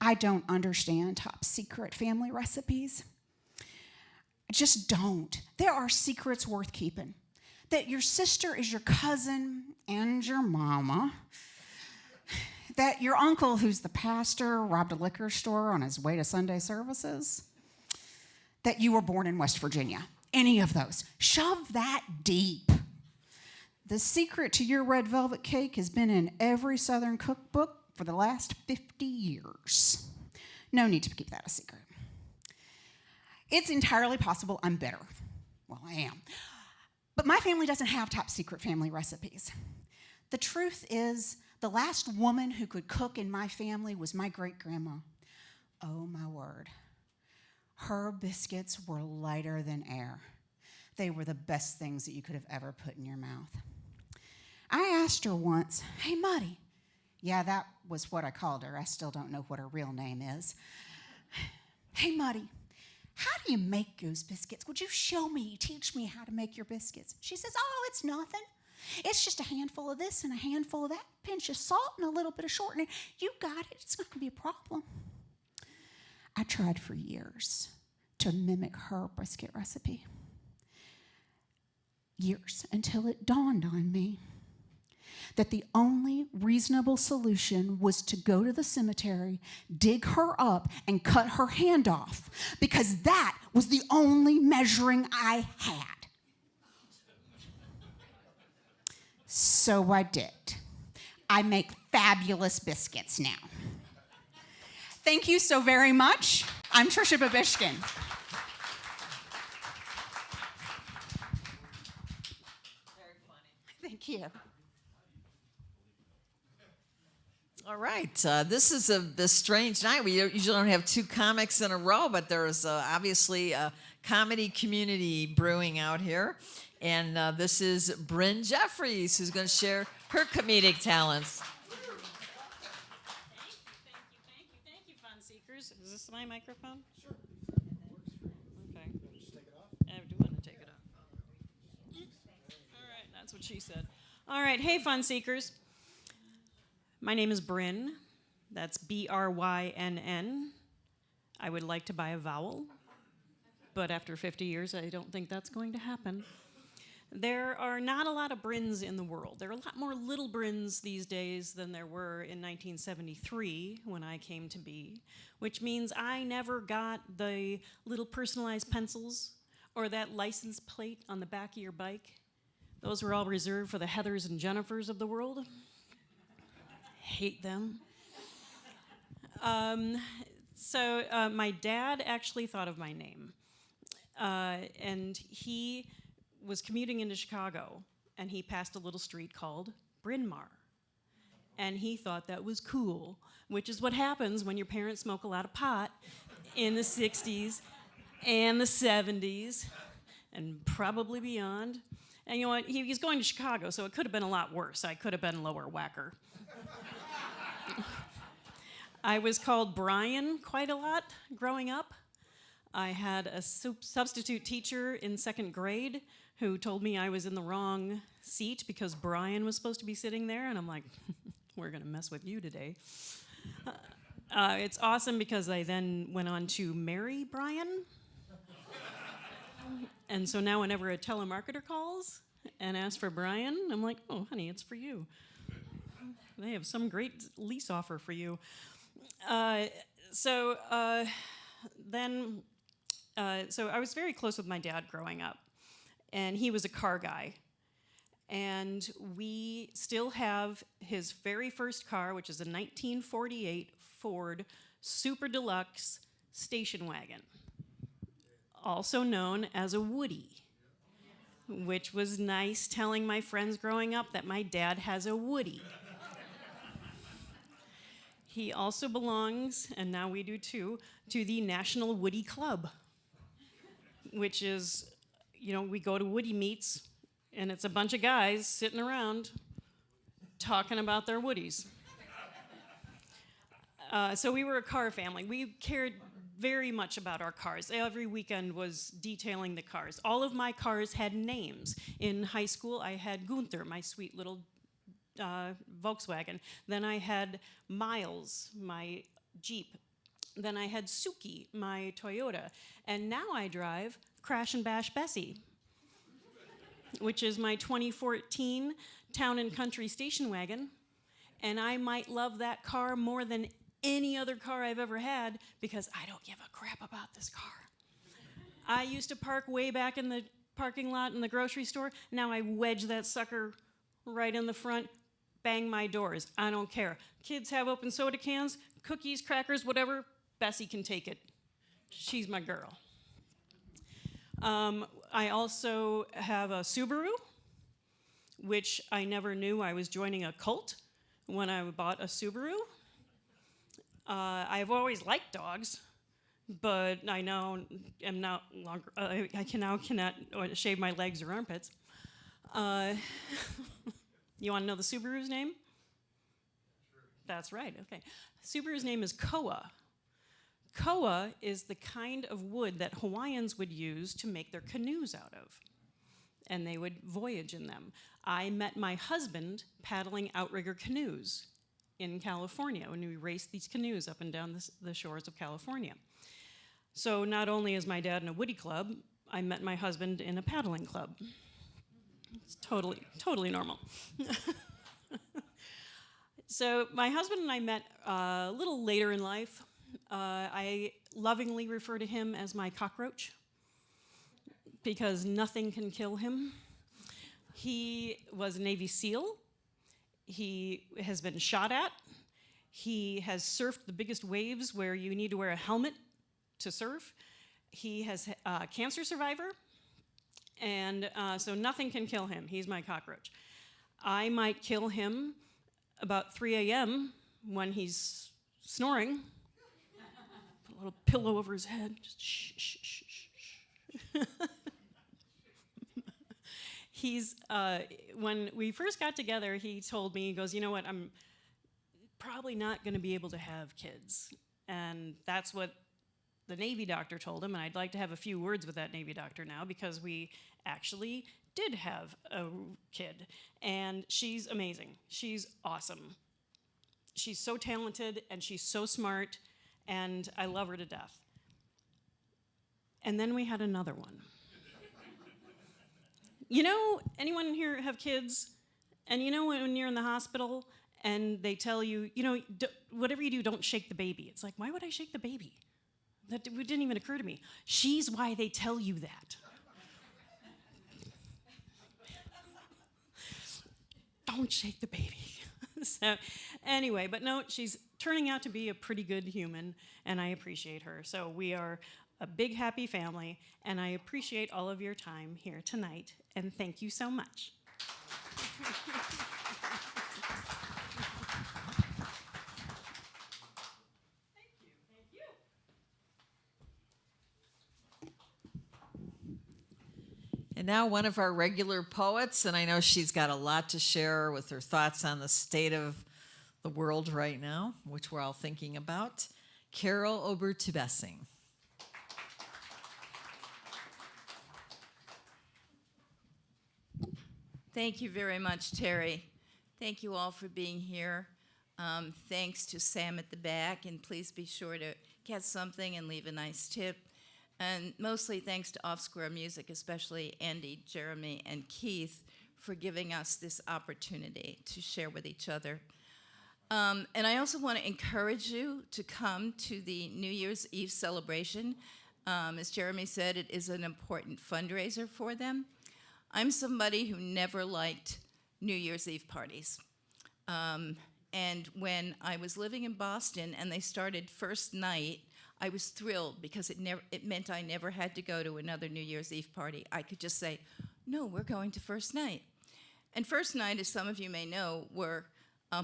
I don't understand top secret family recipes. I just don't. There are secrets worth keeping. That your sister is your cousin and your mama. That your uncle, who's the pastor, robbed a liquor store on his way to Sunday services. That you were born in West Virginia. Any of those. Shove that deep. The secret to your red velvet cake has been in every Southern cookbook for the last 50 years. No need to keep that a secret. It's entirely possible I'm bitter. Well, I am. But my family doesn't have top secret family recipes. The truth is, the last woman who could cook in my family was my great-grandma. Oh, my word. Her biscuits were lighter than air. They were the best things that you could have ever put in your mouth. I asked her once, "Hey, Muddy." Yeah, that was what I called her. I still don't know what her real name is. "Hey, Muddy, how do you make those biscuits? Would you show me, teach me how to make your biscuits?" She says, "Oh, it's nothing. It's just a handful of this and a handful of that, pinch of salt and a little bit of shortening. You got it. It's not going to be a problem." I tried for years to mimic her brisket recipe. Years, until it dawned on me that the only reasonable solution was to go to the cemetery, dig her up, and cut her hand off, because that was the only measuring I had. So I did. I make fabulous biscuits now. Thank you so very much. I'm Tricia Babischkin. Very funny. Thank you. All right, this is a strange night. We usually don't have two comics in a row, but there's obviously a comedy community brewing out here. And this is Brynn Jeffries, who's going to share her comedic talents. Thank you, fun seekers. Is this my microphone? Sure. Okay. Just take it off? I do want to take it off. All right, that's what she said. All right, hey, fun seekers. My name is Brynn. That's Brynn. I would like to buy a vowel, but after 50 years, I don't think that's going to happen. There are not a lot of Brynns in the world. There are a lot more little Brynns these days than there were in 1973 when I came to be, which means I never got the little personalized pencils or that license plate on the back of your bike. Those were all reserved for the Heathers and Jennifers of the world. Hate them. So my dad actually thought of my name. And he was commuting into Chicago, and he passed a little street called Bryn Mawr. And he thought that was cool, which is what happens when your parents smoke a lot of pot in the 60s and the 70s, and probably beyond. And you know what? He was going to Chicago, so it could have been a lot worse. I could have been lower whacker. I was called Brian quite a lot growing up. I had a substitute teacher in second grade who told me I was in the wrong seat because Brian was supposed to be sitting there, and I'm like, we're going to mess with you today. It's awesome because I then went on to marry Brian. And so now whenever a telemarketer calls and asks for Brian, I'm like, oh, honey, it's for you. They have some great lease offer for you. So I was very close with my dad growing up, and he was a car guy. And we still have his very first car, which is a 1948 Ford Super Deluxe station wagon, also known as a Woody, which was nice telling my friends growing up that my dad has a Woody. He also belongs, and now we do too, to the National Woody Club, which is, you know, we go to Woody meets, and it's a bunch of guys sitting around talking about their Woodies. So we were a car family. We cared very much about our cars. Every weekend was detailing the cars. All of my cars had names. In high school, I had Gunther, my sweet little Volkswagen. Then I had Miles, my Jeep. Then I had Suki, my Toyota. And now I drive Crash and Bash Bessie, which is my 2014 Town and Country station wagon. And I might love that car more than any other car I've ever had because I don't give a crap about this car. I used to park way back in the parking lot in the grocery store. Now I wedge that sucker right in the front, bang my doors. I don't care. Kids have open soda cans, cookies, crackers, whatever. Bessie can take it. She's my girl. I also have a Subaru, which I never knew I was joining a cult when I bought a Subaru. I've always liked dogs, but I now am not longer. I cannot shave my legs or armpits. You want to know the Subaru's name? That's right. Okay. Subaru's name is Koa. Koa is the kind of wood that Hawaiians would use to make their canoes out of, and they would voyage in them. I met my husband paddling outrigger canoes in California when we raced these canoes up and down the shores of California. So not only is my dad in a Woody club, I met my husband in a paddling club. It's totally normal. So my husband and I met a little later in life. I lovingly refer to him as my cockroach because nothing can kill him. He was a Navy SEAL. He has been shot at. He has surfed the biggest waves where you need to wear a helmet to surf. He has a cancer survivor, and so nothing can kill him. He's my cockroach. I might kill him about 3 a.m. when he's snoring, put a little pillow over his head, just shh, shh, shh, shh, shh. When we first got together, he told me, he goes, you know what, I'm probably not going to be able to have kids. And that's what the Navy doctor told him, and I'd like to have a few words with that Navy doctor now, because we actually did have a kid, and she's amazing. She's awesome. She's so talented, and she's so smart, and I love her to death. And then we had another one. You know, anyone here have kids? And you know when you're in the hospital and they tell you, you know, whatever you do, don't shake the baby. It's like, why would I shake the baby? That didn't even occur to me. She's why they tell you that. Don't shake the baby. So anyway, but no, she's turning out to be a pretty good human, and I appreciate her. So we are a big, happy family, and I appreciate all of your time here tonight, and thank you so much. And now one of our regular poets, and I know she's got a lot to share with her thoughts on the state of the world right now, which we're all thinking about, Carol Obertubbesing. Thank you very much, Terry. Thank you all for being here. Thanks to Sam at the back, and please be sure to get something and leave a nice tip. And mostly thanks to Off Square Music, especially Andy, Jeremy, and Keith, for giving us this opportunity to share with each other. And I also want to encourage you to come to the New Year's Eve celebration. As Jeremy said, it is an important fundraiser for them. I'm somebody who never liked New Year's Eve parties. And when I was living in Boston and they started first night, I was thrilled because it meant I never had to go to another New Year's Eve party. I could just say, no, we're going to first night. And first night, as some of you may know, were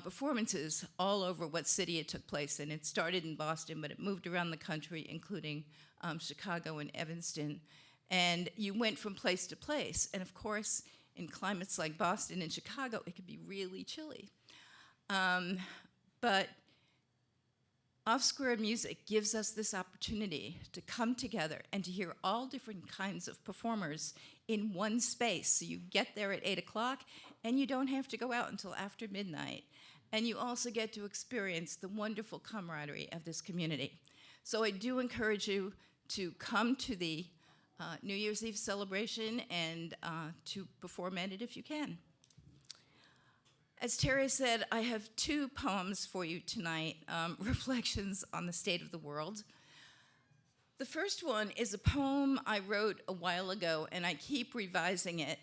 performances all over what city it took place in. It started in Boston, but it moved around the country, including Chicago and Evanston. And you went from place to place. And of course, in climates like Boston and Chicago, it could be really chilly. But Off-Square Music gives us this opportunity to come together and to hear all different kinds of performers in one space. So you get there at 8 o'clock, and you don't have to go out until after midnight. And you also get to experience the wonderful camaraderie of this community. So I do encourage you to come to the New Year's Eve celebration and to perform at it if you can. As Terry said, I have two poems for you tonight, reflections on the state of the world. The first one is a poem I wrote a while ago, and I keep revising it.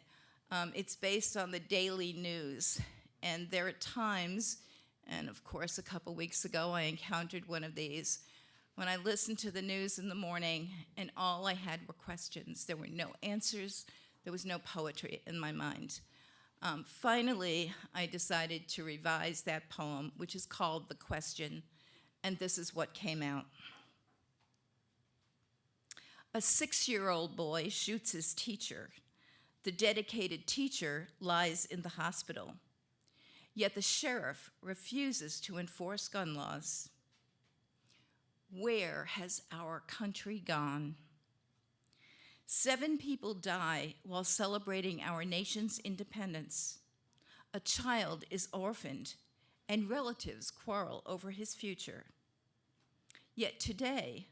It's based on the daily news, and there are times, and of course a couple weeks ago I encountered one of these, when I listened to the news in the morning and all I had were questions. There were no answers, there was no poetry in my mind. Finally, I decided to revise that poem, which is called The Question, and this is what came out. A 6-year-old boy shoots his teacher. The dedicated teacher lies in the hospital. Yet the sheriff refuses to enforce gun laws. Where has our country gone? 7 people die while celebrating our nation's independence. A child is orphaned, and relatives quarrel over his future. Yet today,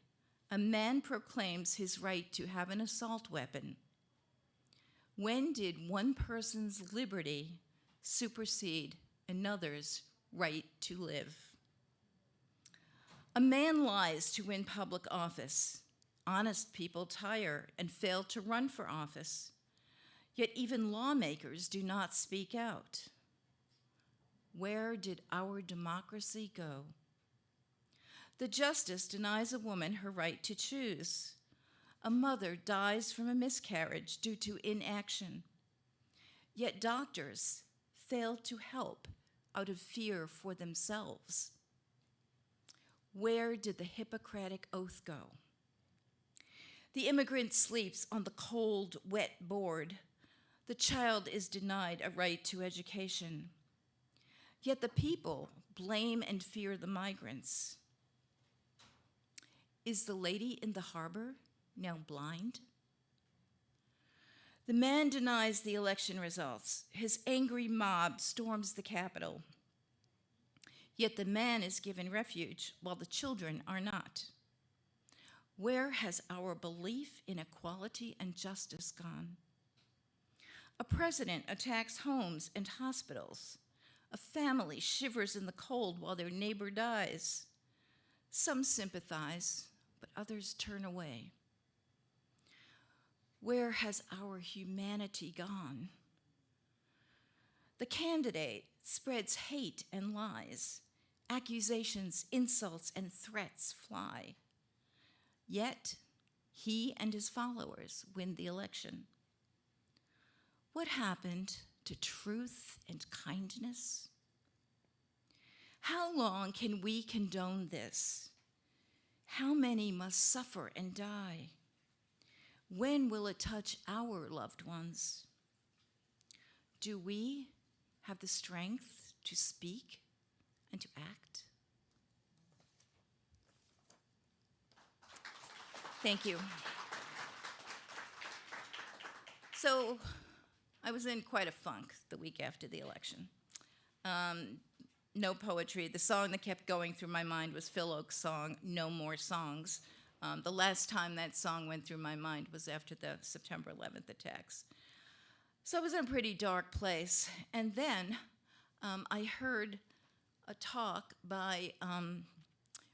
a man proclaims his right to have an assault weapon. When did one person's liberty supersede another's right to live? A man lies to win public office. Honest people tire and fail to run for office. Yet even lawmakers do not speak out. Where did our democracy go? The justice denies a woman her right to choose. A mother dies from a miscarriage due to inaction. Yet doctors fail to help out of fear for themselves Where did the Hippocratic oath go? The immigrant sleeps on the cold, wet board. The child is denied a right to education. Yet the people blame and fear the migrants. Is the lady in the harbor now blind? The man denies the election results. His angry mob storms the Capitol. Yet the man is given refuge while the children are not. Where has our belief in equality and justice gone? A president attacks homes and hospitals. A family shivers in the cold while their neighbor dies. Some sympathize, but others turn away. Where has our humanity gone? The candidate spreads hate and lies. Accusations, insults, and threats fly. Yet, he and his followers win the election. What happened to truth and kindness? How long can we condone this? How many must suffer and die? When will it touch our loved ones? Do we have the strength to speak and to act? Thank you. So, I was in quite a funk the week after the election. No poetry. The song that kept going through my mind was Phil Oak's song, No More Songs. The last time that song went through my mind was after the September 11th attacks. So I was in a pretty dark place. And then I heard a talk by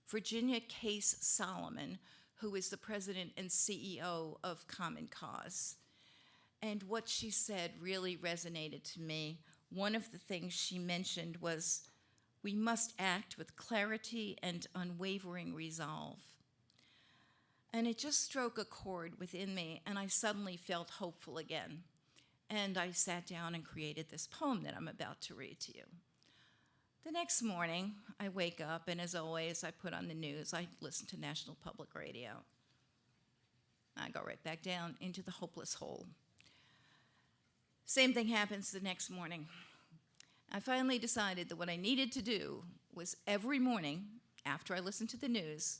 Virginia Case Solomon, who is the president and CEO of Common Cause. And what she said really resonated to me. One of the things she mentioned was, we must act with clarity and unwavering resolve. And it just struck a chord within me, and I suddenly felt hopeful again. And I sat down and created this poem that I'm about to read to you. The next morning, I wake up, and as always, I put on the news. I listen to National Public Radio. I go right back down into the hopeless hole. Same thing happens the next morning. I finally decided that what I needed to do was every morning, after I listened to the news,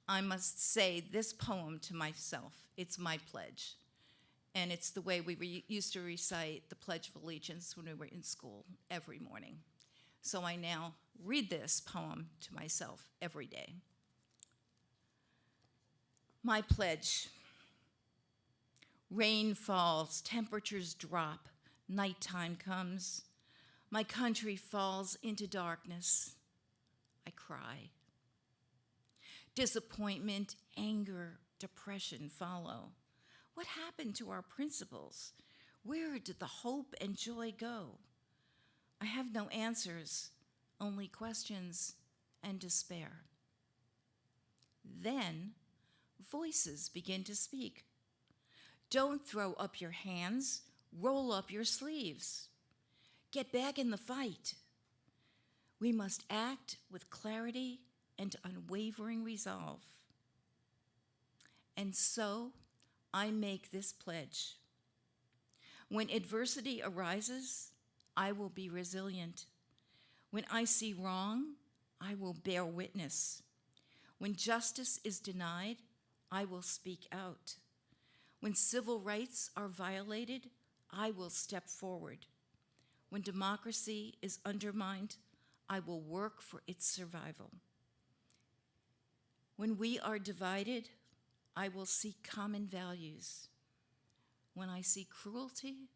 I must say this poem to myself. It's my pledge. And it's the way we used to recite the Pledge of Allegiance when we were in school every morning. So I now read this poem to myself every day. My pledge. Rain falls, temperatures drop, nighttime comes. My country falls into darkness. I cry. Disappointment, anger, depression follow. What happened to our principles? Where did the hope and joy go? I have no answers, only questions and despair. Then voices begin to speak. Don't throw up your hands, roll up your sleeves. Get back in the fight. We must act with clarity and unwavering resolve. And so I make this pledge. When adversity arises, I will be resilient. When I see wrong, I will bear witness. When justice is denied, I will speak out. When civil rights are violated, I will step forward. When democracy is undermined, I will work for its survival. When we are divided, I will seek common values. When I see cruelty,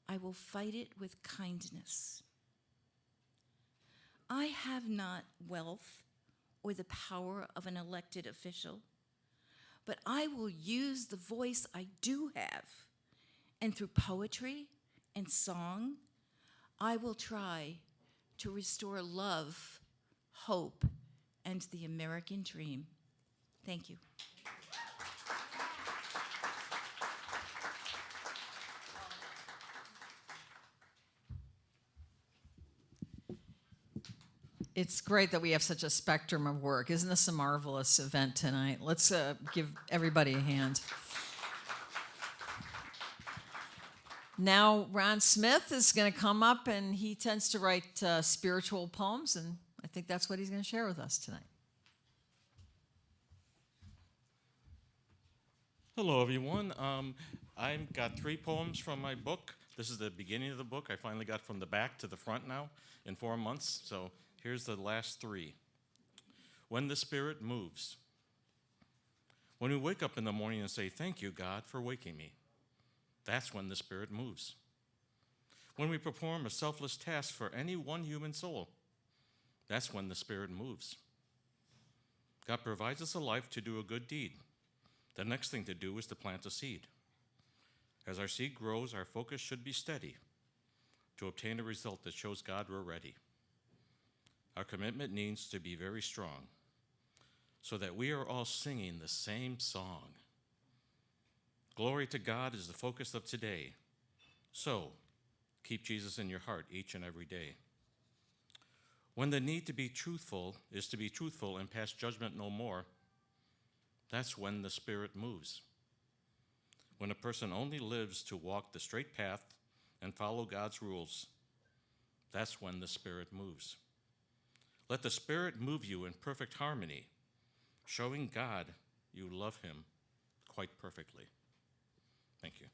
I will fight it with kindness. I have not wealth or the power of an elected official, but I will use the voice I do have, and through poetry and song, I will try to restore love, hope, and the American dream. Thank you. It's great that we have such a spectrum of work. Isn't this a marvelous event tonight? Let's give everybody a hand. Now, Ron Smith is going to come up, and he tends to write spiritual poems, and I think that's what he's going to share with us tonight. Hello, everyone. I've got 3 poems from my book. This is the beginning of the book. I finally got from the back to the front now in 4 months. So here's the last 3. When the Spirit moves. When we wake up in the morning and say, "Thank you, God, for waking me," that's when the Spirit moves. When we perform a selfless task for any one human soul, that's when the Spirit moves. God provides us a life to do a good deed. The next thing to do is to plant a seed. As our seed grows, our focus should be steady to obtain a result that shows God we're ready. Our commitment needs to be very strong so that we are all singing the same song. Glory to God is the focus of today. So, keep Jesus in your heart each and every day. When the need to be truthful is to be truthful and pass judgment no more, that's when the Spirit moves. When a person only lives to walk the straight path and follow God's rules, that's when the Spirit moves. Let the Spirit move you in perfect harmony, showing God you love Him quite perfectly. Thank you.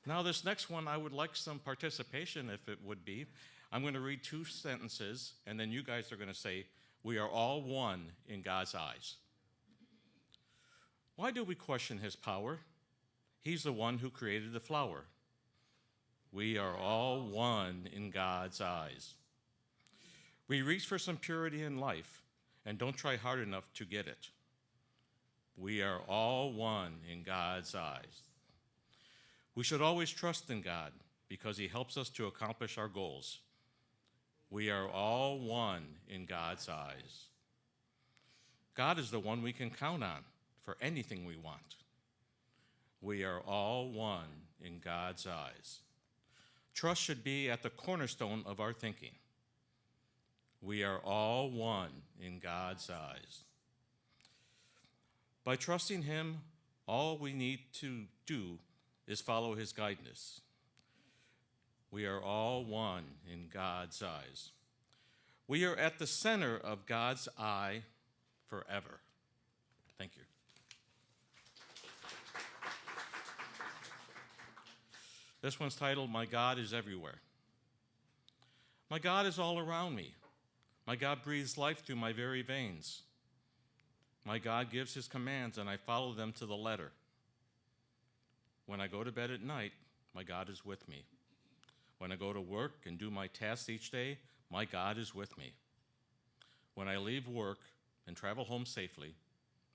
Now, this next one, I would like some participation, if it would be. I'm going to read 2 sentences, and then you guys are going to say, "We are all one in God's eyes." Why do we question His power? He's the one who created the flower. We are all one in God's eyes. We reach for some purity in life and don't try hard enough to get it. We are all one in God's eyes. We should always trust in God because He helps us to accomplish our goals. We are all one in God's eyes. God is the one we can count on for anything we want. We are all one in God's eyes. Trust should be at the cornerstone of our thinking. We are all one in God's eyes. By trusting Him, all we need to do is follow His guidance. We are all one in God's eyes. We are at the center of God's eye forever. Thank you. This one's titled, "My God is Everywhere." My God is all around me. My God breathes life through my very veins. My God gives His commands, and I follow them to the letter. When I go to bed at night, my God is with me. When I go to work and do my tasks each day, my God is with me. When I leave work and travel home safely,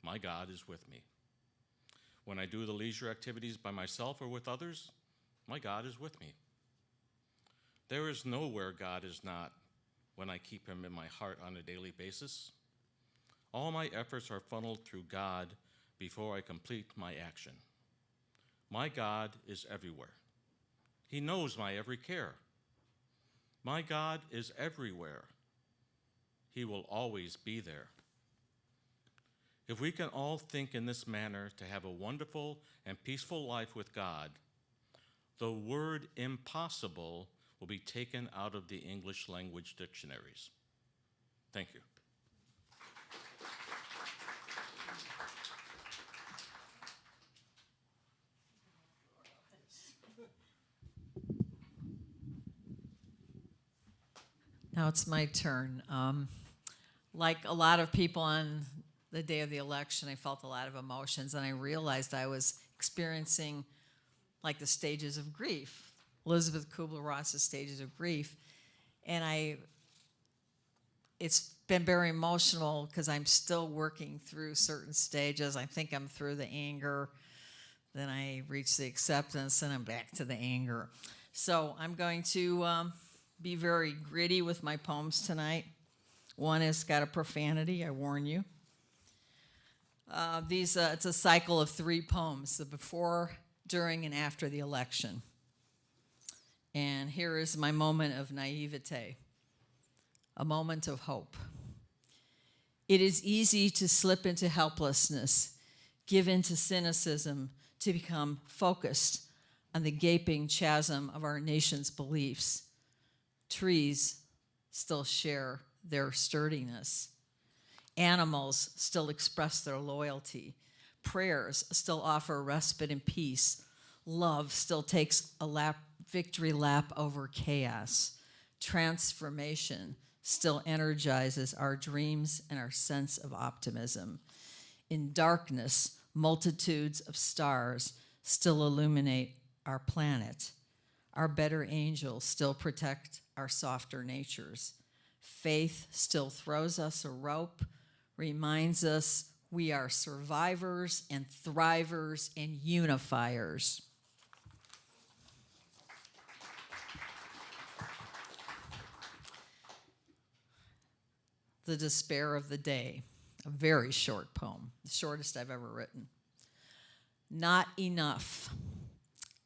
my God is with me. When I do the leisure activities by myself or with others, my God is with me. There is nowhere God is not when I keep Him in my heart on a daily basis. All my efforts are funneled through God before I complete my action. My God is everywhere. He knows my every care. My God is everywhere. He will always be there. If we can all think in this manner to have a wonderful and peaceful life with God, the word impossible will be taken out of the English language dictionaries. Thank you. Now it's my turn. Like a lot of people on the day of the election, I felt a lot of emotions, and I realized I was experiencing like the stages of grief, Elizabeth Kubler-Ross's stages of grief. And it's been very emotional because I'm still working through certain stages. I think I'm through the anger, then I reach the acceptance, and I'm back to the anger. So I'm going to be very gritty with my poems tonight. One has got a profanity, I warn you. It's a cycle of 3 poems, the before, during, and after the election. And here is my moment of naivete, a moment of hope. It is easy to slip into helplessness, give in to cynicism, to become focused on the gaping chasm of our nation's beliefs. Trees still share their sturdiness. Animals still express their loyalty. Prayers still offer respite and peace. Love still takes a victory lap over chaos. Transformation still energizes our dreams and our sense of optimism. In darkness, multitudes of stars still illuminate our planet. Our better angels still protect our softer natures. Faith still throws us a rope, reminds us we are survivors and thrivers and unifiers. The despair of the day, a very short poem, the shortest I've ever written. Not enough.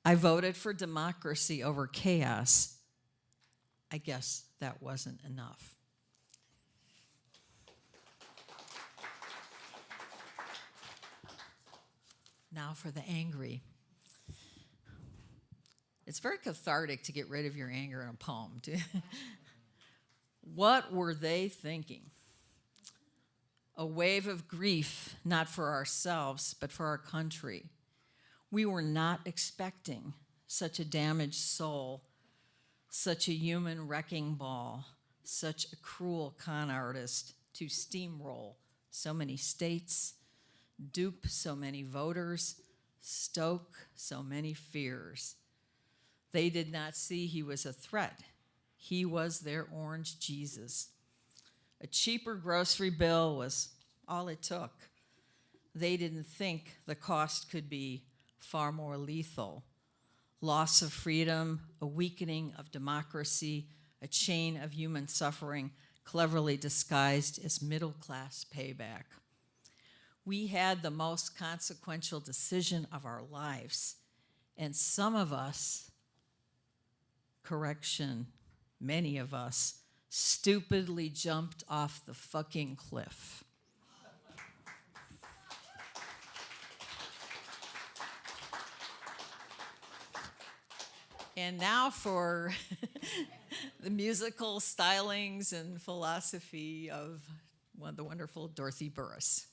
I voted for democracy over chaos. I guess that wasn't enough. Now for the angry. It's very cathartic to get rid of your anger in a poem. What were they thinking? A wave of grief, not for ourselves, but for our country. We were not expecting such a damaged soul, such a human wrecking ball, such a cruel con artist to steamroll so many states, dupe so many voters, stoke so many fears. They did not see he was a threat. He was their orange Jesus. A cheaper grocery bill was all it took. They didn't think the cost could be far more lethal. Loss of freedom, a weakening of democracy, a chain of human suffering cleverly disguised as middle-class payback. We had the most consequential decision of our lives, and some of us, correction, many of us, stupidly jumped off the fucking cliff. And now for the musical stylings and philosophy of the wonderful Dorothy Biris.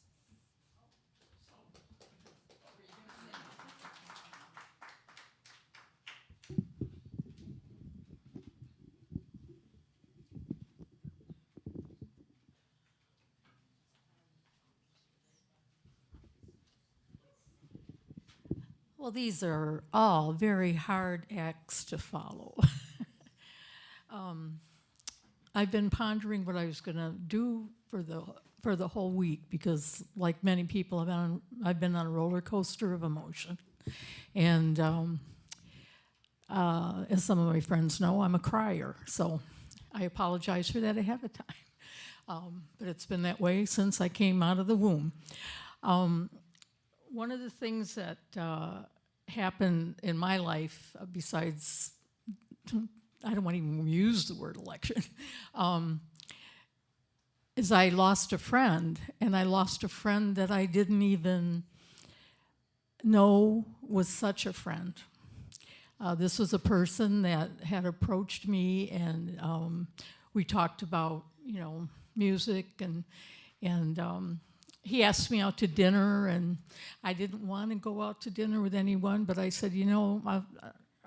Well, these are all very hard acts to follow. I've been pondering what I was going to do for the whole week because, like many people, I've been on a roller coaster of emotion, and as some of my friends know, I'm a crier, so I apologize for that ahead of time. But it's been that way since I came out of the womb. One of the things that happened in my life, besides, I don't want to even use the word election, is I lost a friend, and I lost a friend that I didn't even know was such a friend. This was a person that had approached me, and we talked about, music, and he asked me out to dinner, and I didn't want to go out to dinner with anyone, but I said,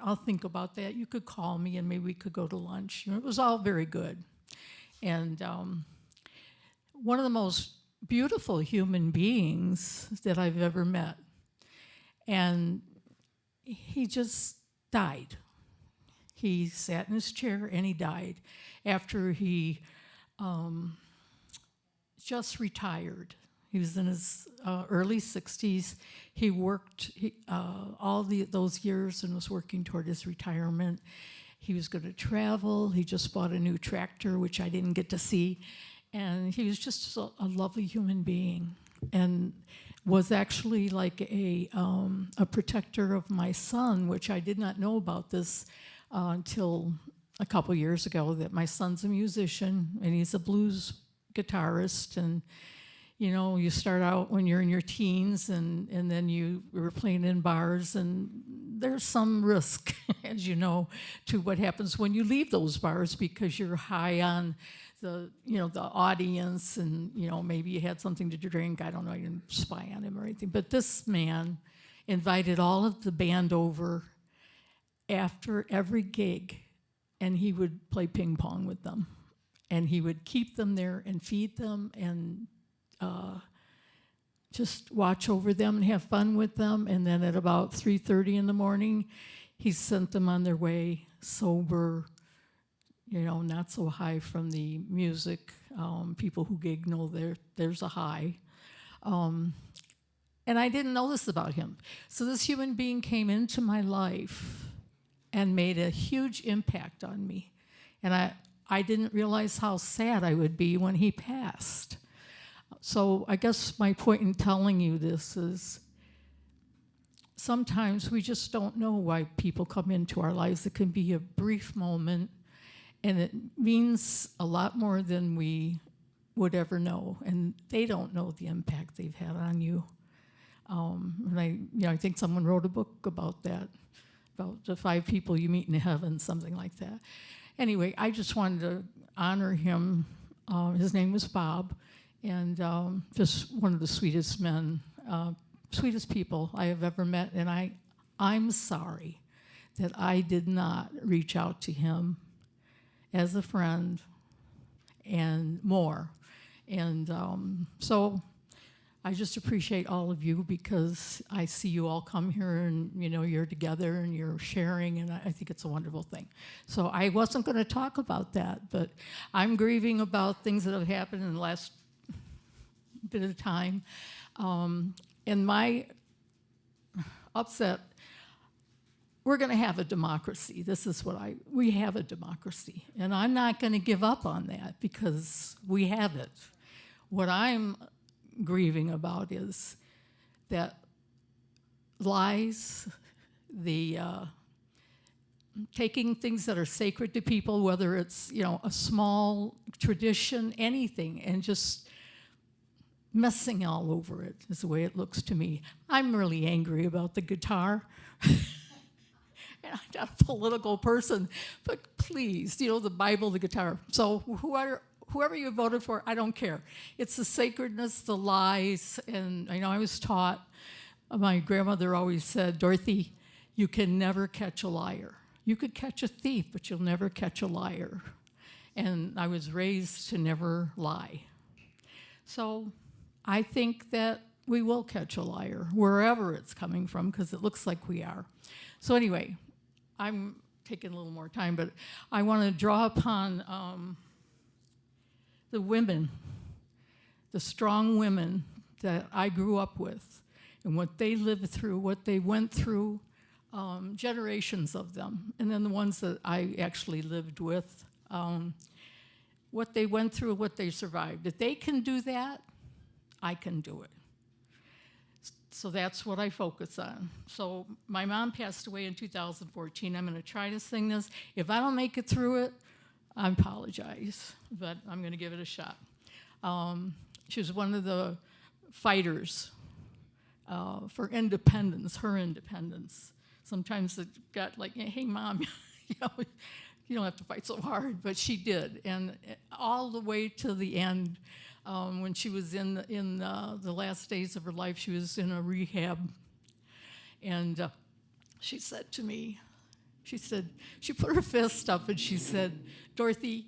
I'll think about that. You could call me, and maybe we could go to lunch. It was all very good. And one of the most beautiful human beings that I've ever met. And he just died. He sat in his chair, and he died after he just retired. He was in his early 60s. He worked all those years and was working toward his retirement. He was going to travel. He just bought a new tractor, which I didn't get to see. And he was just a lovely human being and was actually like a protector of my son, which I did not know about this until a couple years ago that my son's a musician and he's a blues guitarist. And, you know, you start out when you're in your teens and then you were playing in bars, and there's some risk, as you know, to what happens when you leave those bars because you're high on the audience, and, you know, maybe you had something to drink. I don't know, you didn't spy on him or anything. But this man invited all of the band over after every gig, and he would play ping pong with them. And he would keep them there and feed them and just watch over them and have fun with them. And then at about 3:30 in the morning, he sent them on their way, sober, you know, not so high from the music. People who gig know there's a high. And I didn't know this about him. So this human being came into my life and made a huge impact on me. And I didn't realize how sad I would be when he passed. So I guess my point in telling you this is sometimes we just don't know why people come into our lives. It can be a brief moment, and it means a lot more than we would ever know. And they don't know the impact they've had on you. And I think someone wrote a book about that, about the 5 people you meet in heaven, something like that. Anyway, I just wanted to honor him. His name was Bob, and just one of the sweetest men, sweetest people I have ever met. And I'm sorry that I did not reach out to him as a friend and more. And so I just appreciate all of you, because I see you all come here and, you know, you're together and you're sharing, and I think it's a wonderful thing. So I wasn't going to talk about that, but I'm grieving about things that have happened in the last bit of time. And my upset, we're going to have a democracy. This is we have a democracy. And I'm not going to give up on that because we have it. What I'm grieving about is that lies, the taking things that are sacred to people, whether it's, you know, a small tradition, anything, and just messing all over it is the way it looks to me. I'm really angry about the guitar. And I'm not a political person, but please, you know, the Bible, the guitar. So whoever you voted for, I don't care. It's the sacredness, the lies, and I know I was taught, my grandmother always said, Dorothy, you can never catch a liar. You could catch a thief, but you'll never catch a liar. And I was raised to never lie. So I think that we will catch a liar, wherever it's coming from, because it looks like we are. So anyway, I'm taking a little more time, but I want to draw upon the women, the strong women that I grew up with, and what they lived through, what they went through, generations of them, and then the ones that I actually lived with, what they went through, what they survived. If they can do that, I can do it. So that's what I focus on. So my mom passed away in 2014. I'm going to try to sing this. If I don't make it through it, I apologize, but I'm going to give it a shot. She was one of the fighters for independence, her independence. Sometimes it got like, hey, Mom, you know, you don't have to fight so hard, but she did. And all the way to the end, when she was in the last days of her life, she was in a rehab. And she said to me, she put her fist up and she said, Dorothy,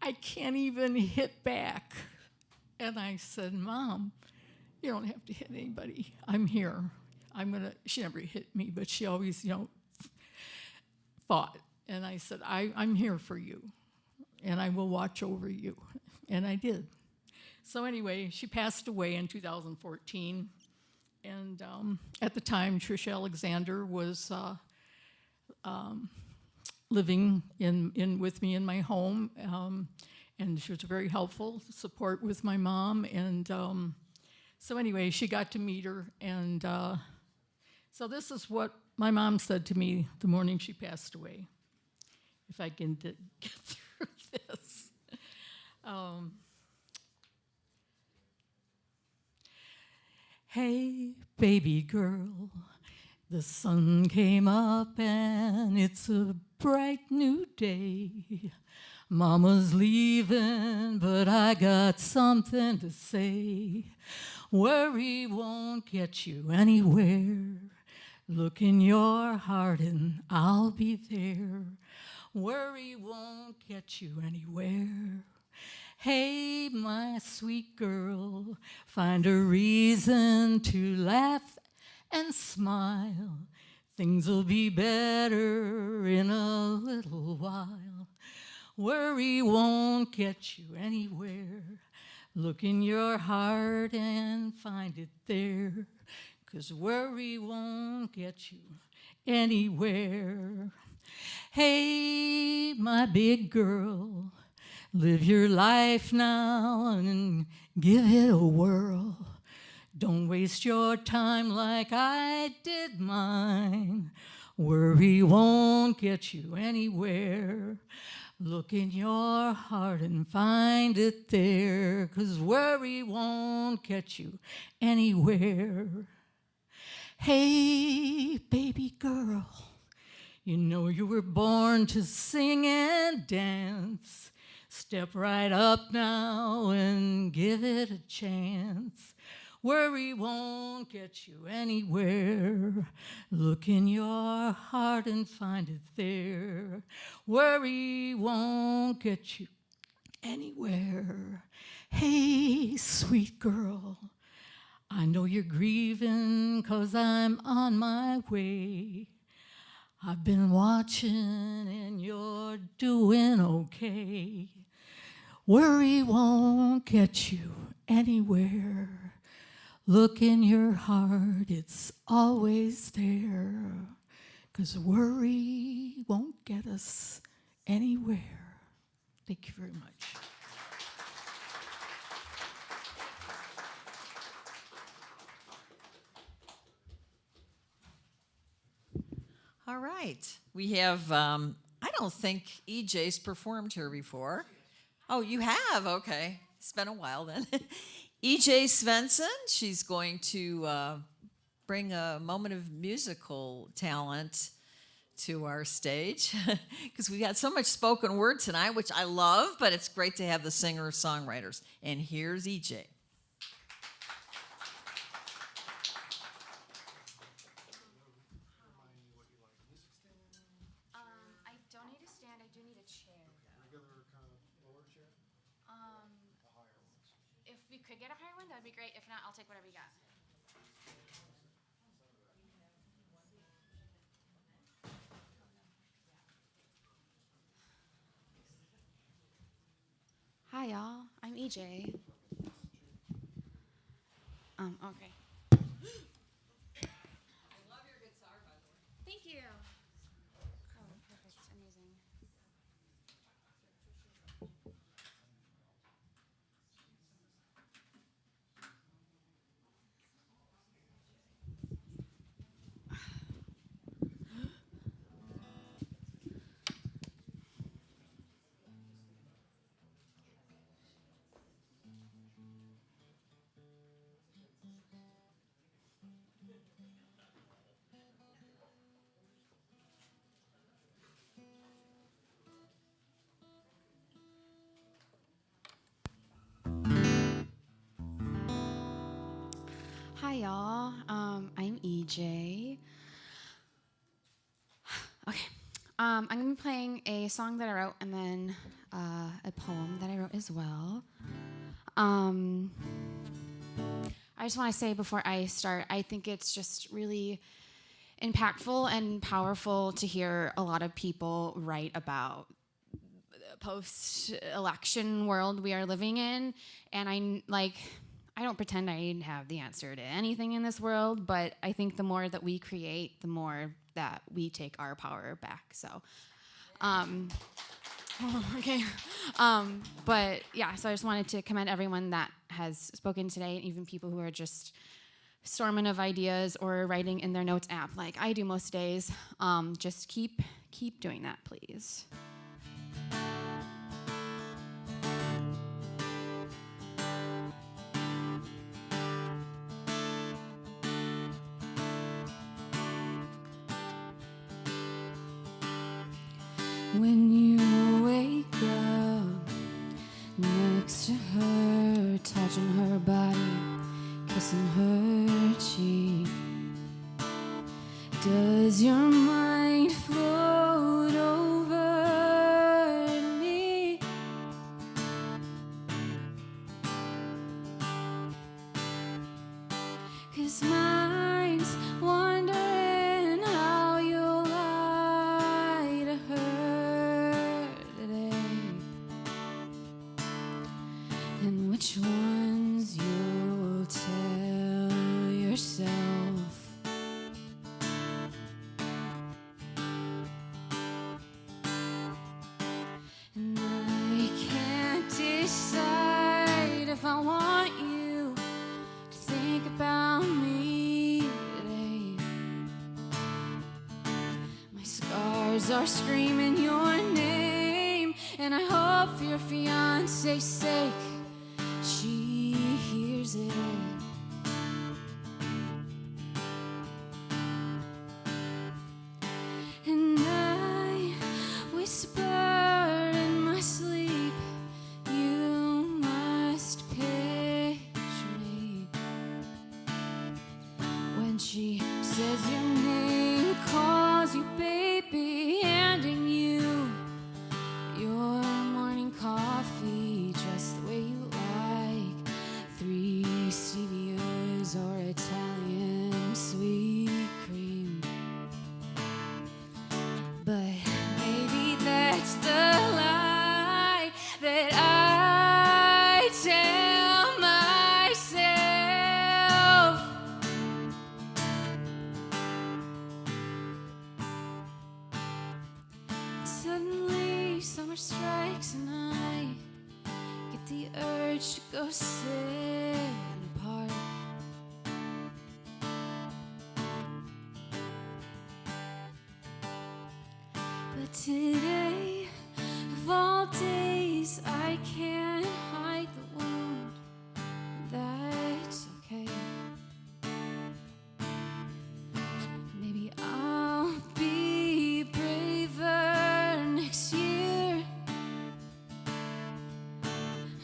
I can't even hit back. And I said, Mom, you don't have to hit anybody. I'm here. She never hit me, but she always, you know, fought. And I said, I'm here for you, and I will watch over you. And I did. So anyway, she passed away in 2014. And at the time, Tricia Alexander was living with me in my home. And she was very helpful, support with my mom. And so anyway, she got to meet her. And so this is what my mom said to me the morning she passed away. if I can get through this. Hey, baby girl, the sun came up and it's a bright new day. Mama's leaving, but I got something to say. Worry won't get you anywhere. Look in your heart and I'll be there. Worry won't get you anywhere. Hey, my sweet girl, find a reason to laugh and smile. Things'll be better in a little while. Worry won't get you anywhere. Look in your heart and find it there. 'Cause worry won't get you anywhere. Hey, my big girl, live your life now and give it a whirl. Don't waste your time like I did mine. Worry won't get you anywhere. Look in your heart and find it there, 'cause worry won't get you anywhere. Hey, baby girl, you know you were born to sing and dance. Step right up now and give it a chance. Worry won't get you anywhere. Look in your heart and find it there. Worry won't get you anywhere. Hey, sweet girl, I know you're grieving 'cause I'm on my way. I've been watching and you're doing okay. Worry won't get you anywhere. Look in your heart, it's always there. 'Cause worry won't get us anywhere. Thank you very much. All right. We have, I don't think EJ's performed here before. Oh, you have? Okay. It's been a while then. EJ Svendson, she's going to bring a moment of musical talent to our stage because we got so much spoken word tonight, which I love, but it's great to have the singer-songwriters. And here's EJ. I don't need a stand, I do need a chair. Regular kind of lower chair? If we could get a higher one, that'd be great. If not, I'll take whatever you got. Hi, y'all. I'm EJ. Okay. I love your guitar, by the way. Thank you. Oh, perfect. Amazing. Hi, y'all. I'm EJ. Okay. I'm going to be playing a song that I wrote and then a poem that I wrote as well. I just want to say before I start, I think it's just really impactful and powerful to hear a lot of people write about the post-election world we are living in. And I don't pretend I have the answer to anything in this world, but I think the more that we create, the more that we take our power back. So, okay. But yeah, so I just wanted to commend everyone that has spoken today, and even people who are just storming of ideas or writing in their notes app like I do most days. Just keep doing that, please. When you wake up next to her, touching her body, kissing her cheek, does your mind float over me? 'Cause mine's wondering how you'll lie to her today, and which ones you'll tell yourself. And I can't decide if I want you to think about me today. My scars are screaming your name, and I hope for your fiance's sake she hears it. And I whisper in my sleep, you must picture me. When she says your name, calls you baby, handing you your morning coffee just the way you like, 3 stevias or Italian sweet cream. But maybe that's the lie that I tell myself. Suddenly summer strikes and I get the urge to go sit in a park. But today, of all days, I can't hide the wound. That's okay. Maybe I'll be braver next year.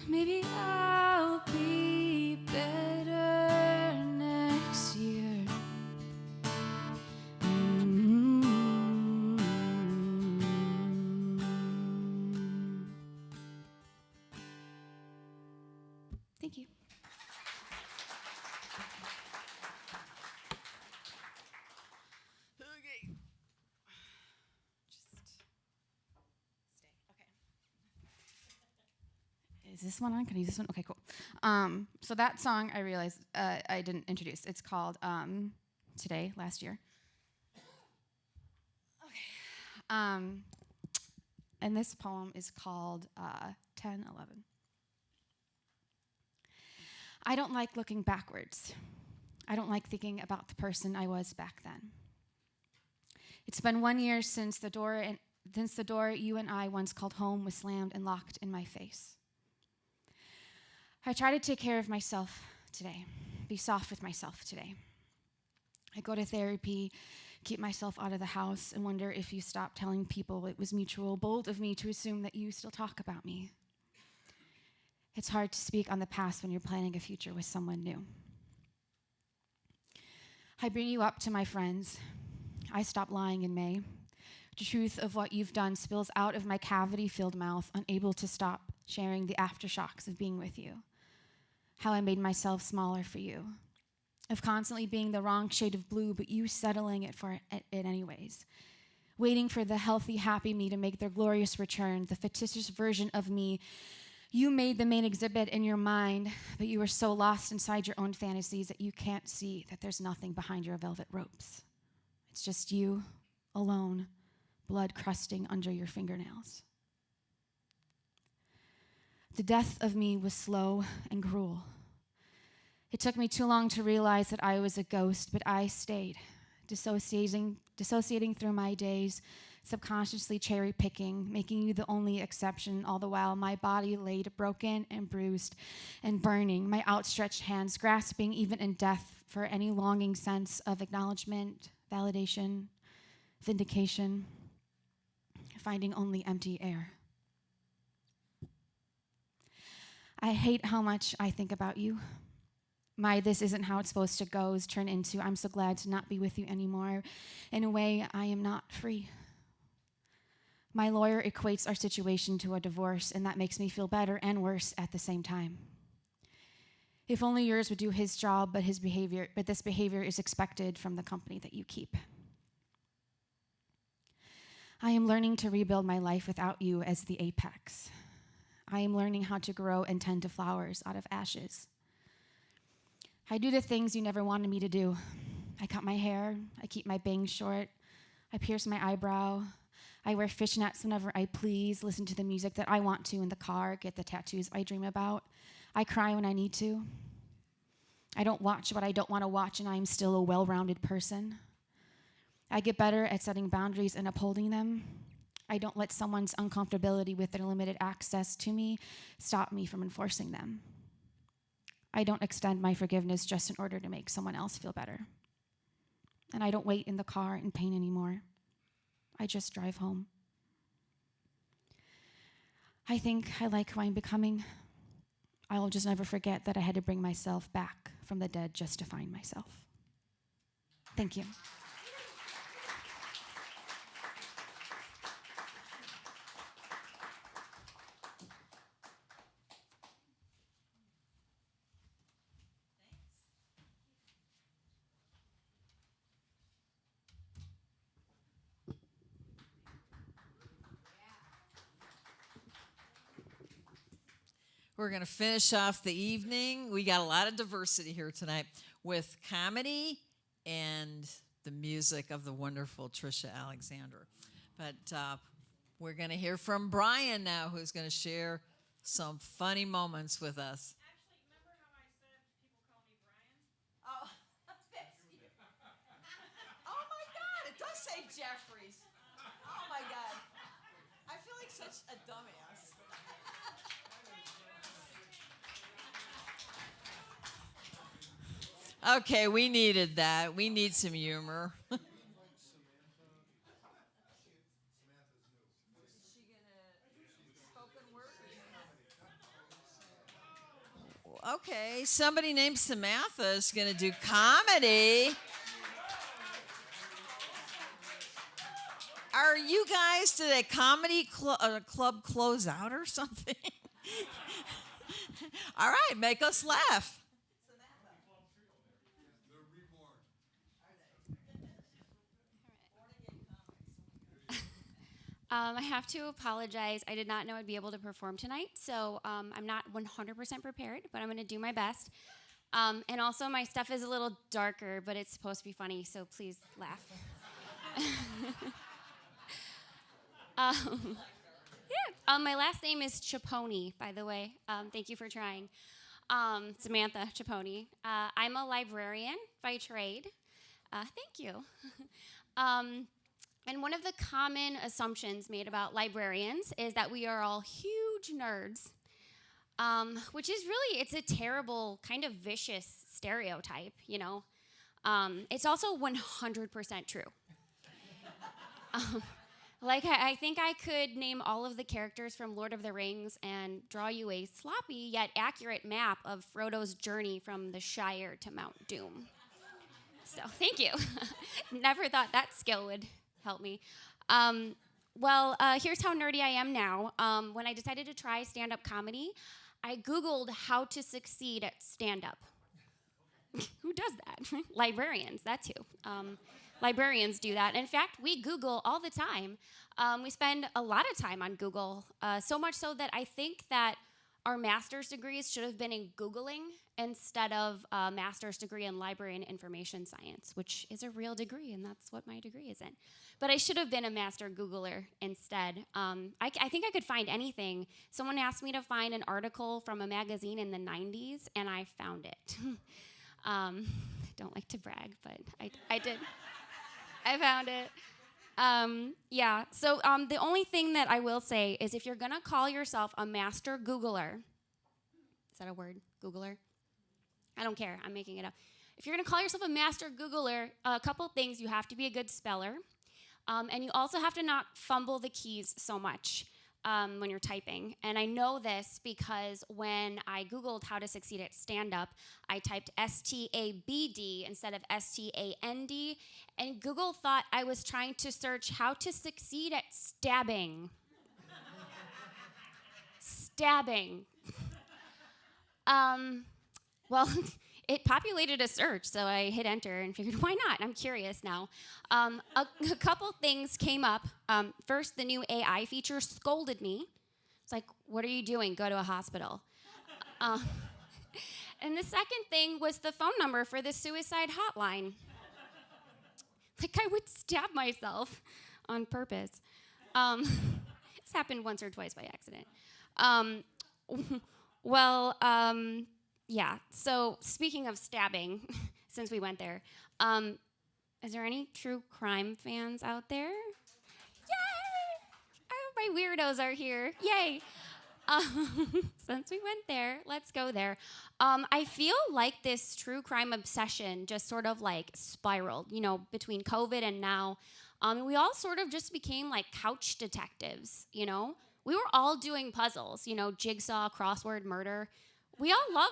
Maybe I'll be better next year. Thank you. Okay. Just stay. Okay. Is this one on? Can I use this one? Okay, cool. So that song I realized I didn't introduce. It's called Today, Last Year. Okay. And this poem is called 10:11. I don't like looking backwards. I don't like thinking about the person I was back then. It's been 1 year since the door you and I once called home was slammed and locked in my face. I try to take care of myself today, be soft with myself today. I go to therapy, keep myself out of the house, and wonder if you stop telling people it was mutual. Bold of me to assume that you still talk about me. It's hard to speak on the past when you're planning a future with someone new. I bring you up to my friends. I stop lying in May. The truth of what you've done spills out of my cavity-filled mouth, unable to stop sharing the aftershocks of being with you. How I made myself smaller for you. Of constantly being the wrong shade of blue, but you settling it for it anyways. Waiting for the healthy, happy me to make their glorious return, the fictitious version of me. You made the main exhibit in your mind, but you were so lost inside your own fantasies that you can't see that there's nothing behind your velvet ropes. It's just you, alone, blood crusting under your fingernails. The death of me was slow and cruel. It took me too long to realize that I was a ghost, but I stayed, dissociating through my days, subconsciously cherry-picking, making you the only exception, all the while my body laid broken and bruised and burning, my outstretched hands grasping even in death for any longing sense of acknowledgement, validation, vindication. finding only empty air. I hate how much I think about you. My "this isn't how it's supposed to go's turn into I'm so glad to not be with you anymore. In a way, I am not free. My lawyer equates our situation to a divorce, and that makes me feel better and worse at the same time. If only yours would do his job, but this behavior is expected from the company that you keep. I am learning to rebuild my life without you as the apex. I am learning how to grow and tend to flowers out of ashes. I do the things you never wanted me to do. I cut my hair, I keep my bangs short, I pierce my eyebrow, I wear fishnets whenever I please, listen to the music that I want to in the car, get the tattoos I dream about. I cry when I need to. I don't watch what I don't want to watch, and I am still a well-rounded person. I get better at setting boundaries and upholding them. I don't let someone's uncomfortability with their limited access to me stop me from enforcing them. I don't extend my forgiveness just in order to make someone else feel better. And I don't wait in the car in pain anymore. I just drive home. I think I like who I'm becoming. I'll just never forget that I had to bring myself back from the dead just to find myself. Thank you. We're going to finish off the evening. We got a lot of diversity here tonight with comedy and the music of the wonderful Tricia Alexander. But we're going to hear from Brian now, who's going to share some funny moments with us. Actually, remember how I said people call me Brian? Oh, that's you. Oh my God, it does say Jeffries. Oh my God. I feel like such a dumbass. Okay, we needed that. We need some humor. Okay, somebody named Samantha is going to do comedy. Are you guys, did a comedy club close out or something? All right, make us laugh. I have to apologize. I did not know I'd be able to perform tonight, so I'm not 100% prepared, but I'm going to do my best. And also, my stuff is a little darker, but it's supposed to be funny, so please laugh. My last name is Chiappone, by the way. Thank you for trying. Samantha Chiappone. I'm a librarian by trade. Thank you. And one of the common assumptions made about librarians is that we are all huge nerds, which is really, it's a terrible, kind of vicious stereotype, you know. It's also 100% true. I think I could name all of the characters from Lord of the Rings and draw you a sloppy yet accurate map of Frodo's journey from the Shire to Mount Doom. So, thank you. Never thought that skill would help me. Here's how nerdy I am now. When I decided to try stand-up comedy, I Googled how to succeed at stand-up. Who does that? Librarians, that's who. Librarians do that. In fact, we Google all the time. We spend a lot of time on Google, so much so that I think that our master's degrees should have been in Googling instead of a master's degree in library and information science, which is a real degree, and that's what my degree is in. But I should have been a master Googler instead. I think I could find anything. Someone asked me to find an article from a magazine in the 90s, and I found it. Don't like to brag, but I did. I found it. So the only thing that I will say is if you're going to call yourself a master Googler, is that a word, Googler? I don't care. I'm making it up. If you're going to call yourself a master Googler, a couple things. You have to be a good speller. And you also have to not fumble the keys so much when you're typing. And I know this because when I Googled how to succeed at stand-up, I typed STABD instead of STAND, and Google thought I was trying to search how to succeed at stabbing. Stabbing. Well, it populated a search, so I hit enter and figured, why not? I'm curious now. A couple things came up. First, the new AI feature scolded me. It's like, what are you doing? Go to a hospital. And the second thing was the phone number for the suicide hotline. Like, I would stab myself on purpose. It's happened once or twice by accident. Yeah, so speaking of stabbing, since we went there, is there any true crime fans out there? Yay! Oh, my weirdos are here. Yay! Since we went there, let's go there. I feel like this true crime obsession just sort of like spiraled, you know, between COVID and now. We all sort of just became like couch detectives, you know? We were all doing puzzles, you know, jigsaw, crossword, murder. We all love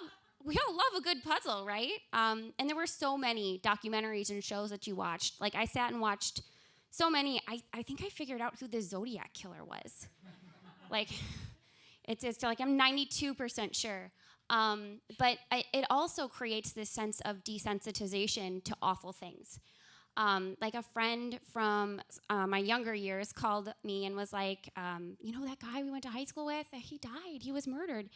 a good puzzle, right? And there were so many documentaries and shows that you watched. Like, I sat and watched so many. I think I figured out who the Zodiac Killer was. Like, it's like I'm 92% sure. But it also creates this sense of desensitization to awful things. Like a friend from my younger years called me and was like, you know that guy we went to high school with? He died. He was murdered.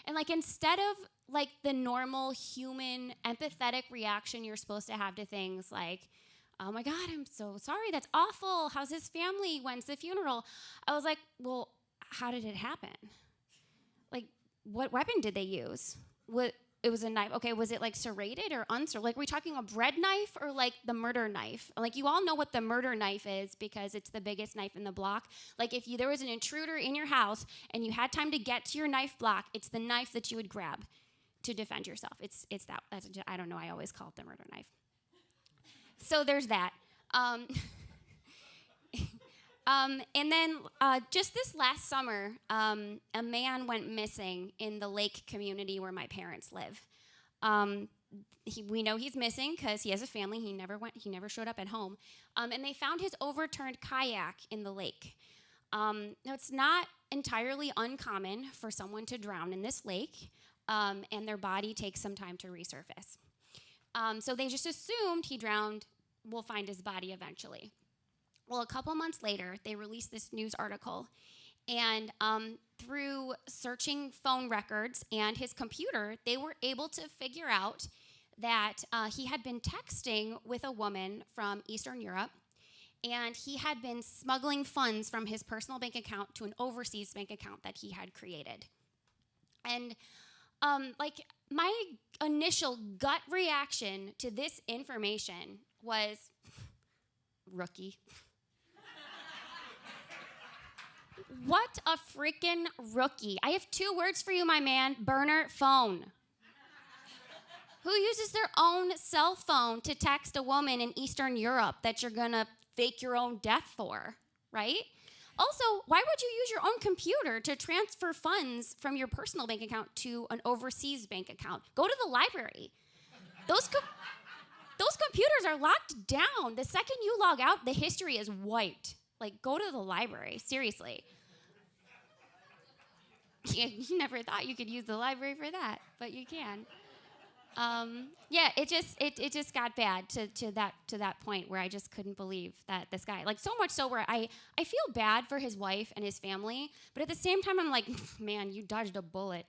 And like, instead of like the normal human empathetic reaction you're supposed to have to things like, oh my God, I'm so sorry, that's awful. How's his family? When's the funeral? I was like, well, how did it happen? Like, what weapon did they use? It was a knife. Okay, was it like serrated or unserrated? Like, were we talking a bread knife or like the murder knife? Like, you all know what the murder knife is because it's the biggest knife in the block. Like, if there was an intruder in your house and you had time to get to your knife block, it's the knife that you would grab to defend yourself. It's that. I don't know. I always call it the murder knife. So there's that. And then just this last summer, a man went missing in the lake community where my parents live. We know he's missing because he has a family. He never showed up at home. And they found his overturned kayak in the lake. Now, it's not entirely uncommon for someone to drown in this lake, and their body takes some time to resurface. So they just assumed he drowned. We'll find his body eventually. Well, a couple months later, they released this news article, and through searching phone records and his computer, they were able to figure out that he had been texting with a woman from Eastern Europe, and he had been smuggling funds from his personal bank account to an overseas bank account that he had created. And like, my initial gut reaction to this information was, rookie. What a freaking rookie. I have 2 words for you, my man. Burner phone. Who uses their own cell phone to text a woman in Eastern Europe that you're gonna fake your own death for, right? Also, why would you use your own computer to transfer funds from your personal bank account to an overseas bank account? Go to the library. Those computers are locked down. The second you log out, the history is wiped. Like, go to the library, seriously. You never thought you could use the library for that, but you can. Yeah, it just got bad to that point where I just couldn't believe that this guy, like, so much so where I feel bad for his wife and his family, but at the same time I'm like, man, you dodged a bullet.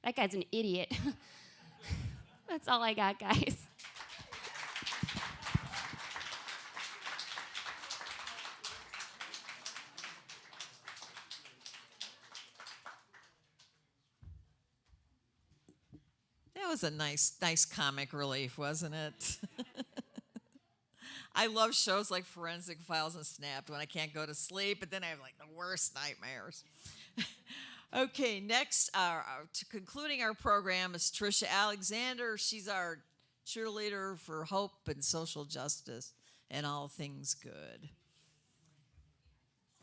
That guy's an idiot. That's all I got, guys. That was a nice comic relief, wasn't it? I love shows like Forensic Files and Snapped when I can't go to sleep, but then I have like the worst nightmares. Okay, next, concluding our program is Tricia Alexander. She's our cheerleader for hope and social justice and all things good.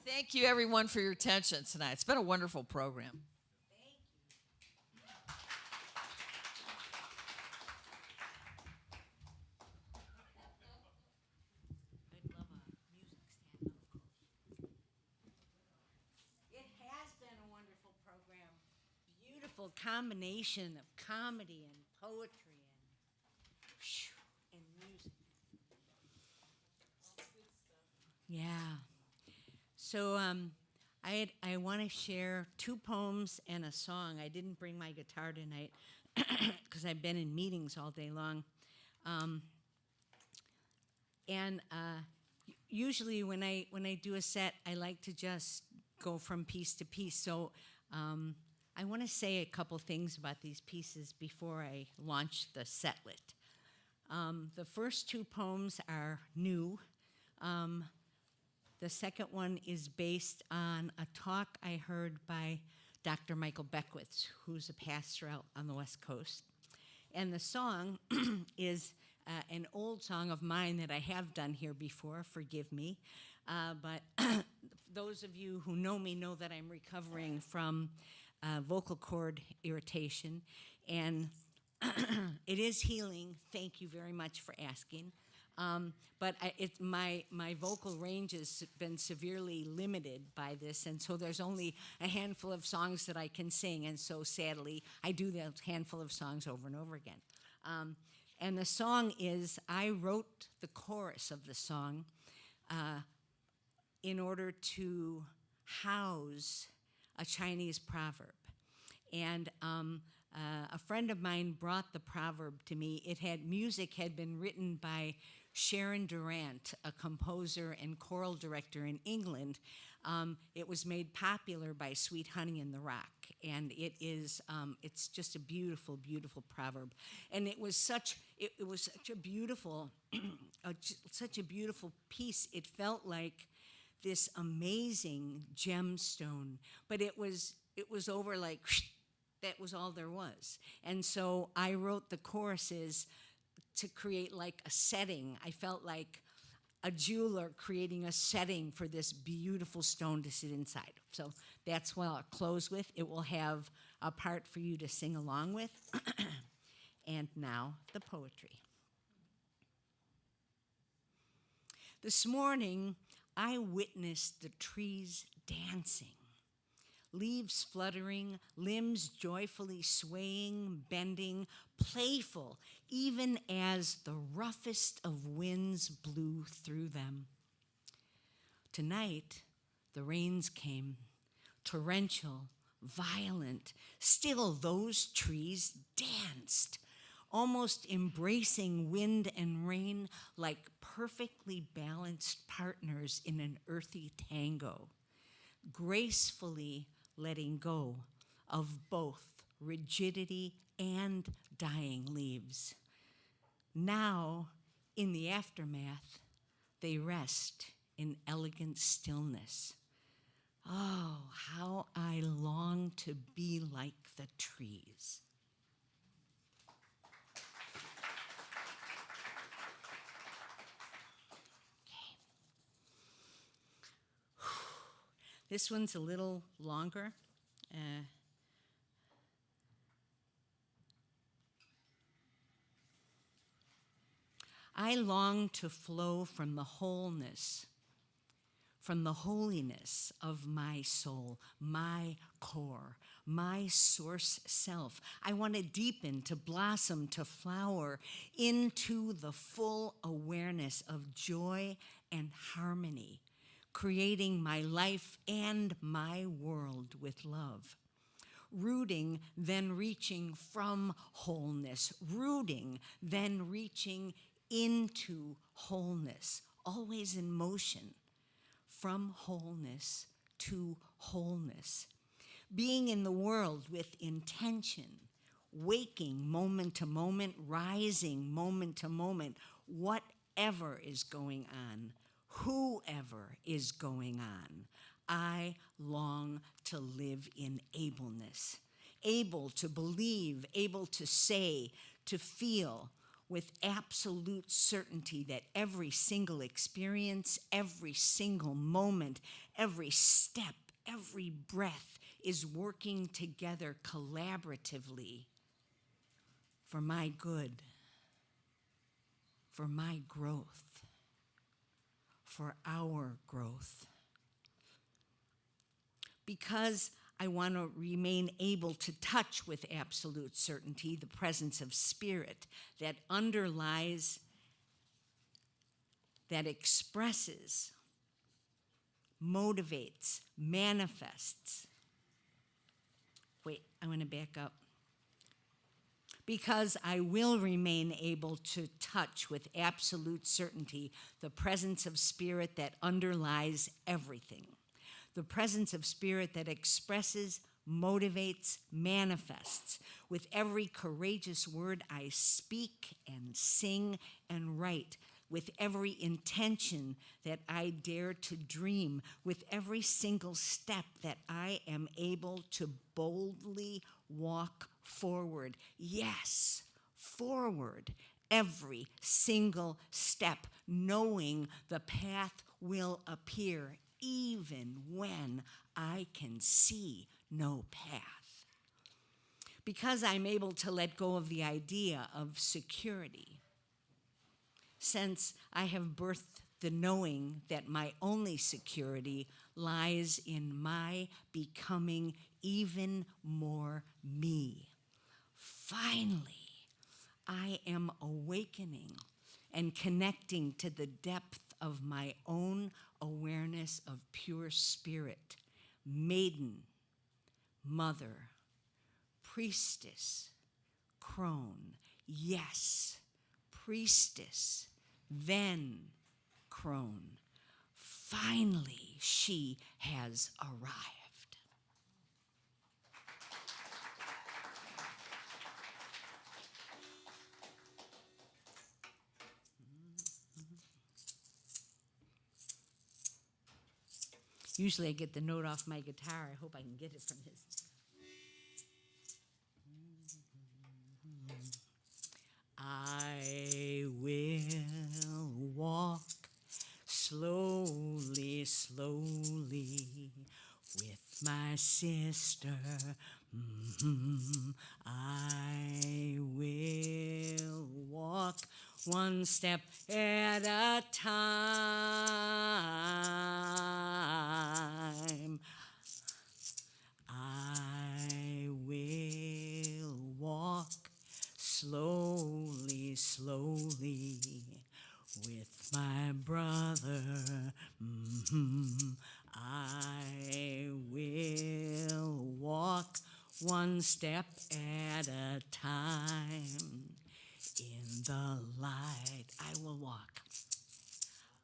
Thank you, everyone, for your attention tonight. It's been a wonderful program. It has been a wonderful program. Beautiful combination of comedy and poetry and music. Yeah. So I want to share 2 poems and a song. I didn't bring my guitar tonight because I've been in meetings all day long. Usually when I do a set, I like to just go from piece to piece. So I want to say a couple things about these pieces before I launch the setlet. The first 2 poems are new. The second one is based on a talk I heard by Dr. Michael Beckwith, who's a pastor out on the West Coast. And the song is an old song of mine that I have done here before, forgive me. But those of you who know me know that I'm recovering from vocal cord irritation. And it is healing. Thank you very much for asking. But my vocal range has been severely limited by this, and so there's only a handful of songs that I can sing, and so sadly, I do that handful of songs over and over again. And the song is, I wrote the chorus of the song in order to house a Chinese proverb. And a friend of mine brought the proverb to me. Music had been written by Sharon Durant, a composer and choral director in England. It was made popular by Sweet Honey in the Rock, and it's just a beautiful, beautiful proverb. And it was such a beautiful, such a beautiful piece. It felt like this amazing gemstone, but it was over like. That was all there was. And so I wrote the choruses to create like a setting. I felt like a jeweler creating a setting for this beautiful stone to sit inside. So that's what I'll close with. It will have a part for you to sing along with. And now the poetry. This morning, I witnessed the trees dancing. Leaves fluttering, limbs joyfully swaying, bending, playful, even as the roughest of winds blew through them. Tonight, the rains came, torrential, violent. Still, those trees danced, almost embracing wind and rain like perfectly balanced partners in an earthy tango, gracefully letting go of both rigidity and dying leaves. Now, in the aftermath, they rest in elegant stillness. Oh, how I long to be like the trees. Okay. This one's a little longer. I long to flow from the wholeness, from the holiness of my soul, my core, my source self. I want to deepen, to blossom, to flower into the full awareness of joy and harmony, creating my life and my world with love. Rooting, then reaching from wholeness. Rooting, then reaching into wholeness. Always in motion. From wholeness to wholeness. Being in the world with intention. Waking moment to moment. Rising moment to moment. Whatever is going on. Whoever is going on, I long to live in ableness, able to believe, able to say, to feel, with absolute certainty that every single experience, every single moment, every step, every breath is working together collaboratively for my good, for my growth, for our growth. Because I want to remain able to touch with absolute certainty the presence of spirit that underlies, that expresses, motivates, manifests. Wait, I want to back up. Because I will remain able to touch with absolute certainty the presence of spirit that underlies everything. The presence of spirit that expresses, motivates, manifests with every courageous word I speak and sing and write, with every intention that I dare to dream, with every single step that I am able to boldly walk forward. Yes, forward. Every single step, knowing the path will appear even when I can see no path. Because I'm able to let go of the idea of security, since I have birthed the knowing that my only security lies in my becoming even more me. Finally, I am awakening and connecting to the depth of my own awareness of pure spirit, maiden, mother, priestess, crone, yes, priestess, then crone. Finally, she has arrived. Usually I get the note off my guitar. I hope I can get it from his. I will walk slowly, slowly with my sister. I will walk one step at a time. I will walk slowly, slowly with my brother. I will walk one step at a time. In the light, I will walk.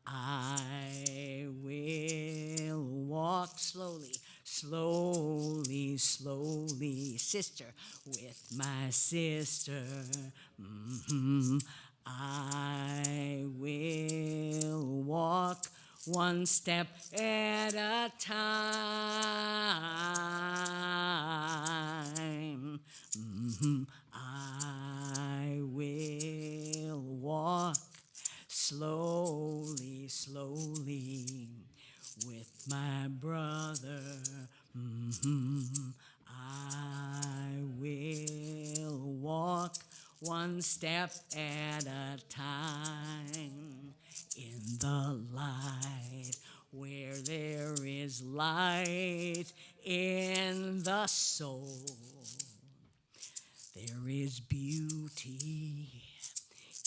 I will walk slowly, slowly, slowly, sister, with my sister. I will walk one step at a time. I will walk slowly, slowly with my brother. I will walk one step at a time. In the light, where there is light in the soul, there is beauty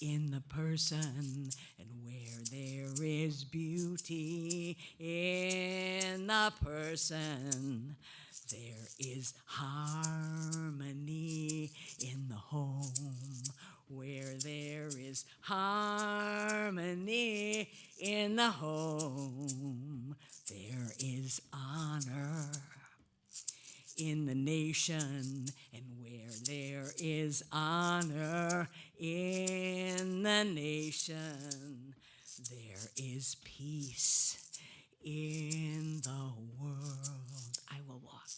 in the person, and where there is beauty in the person, there is harmony in the home. Where there is harmony in the home, there is honor in the nation. And where there is honor in the nation, there is peace in the world. I will walk.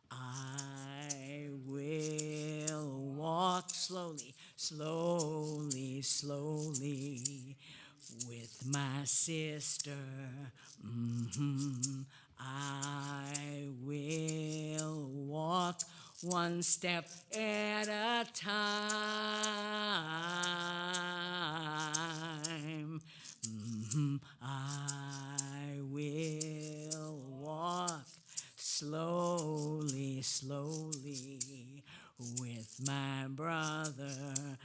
I will walk slowly, slowly, slowly, slowly with my sister. I will walk one step at a time. I will walk slowly, slowly with my brother.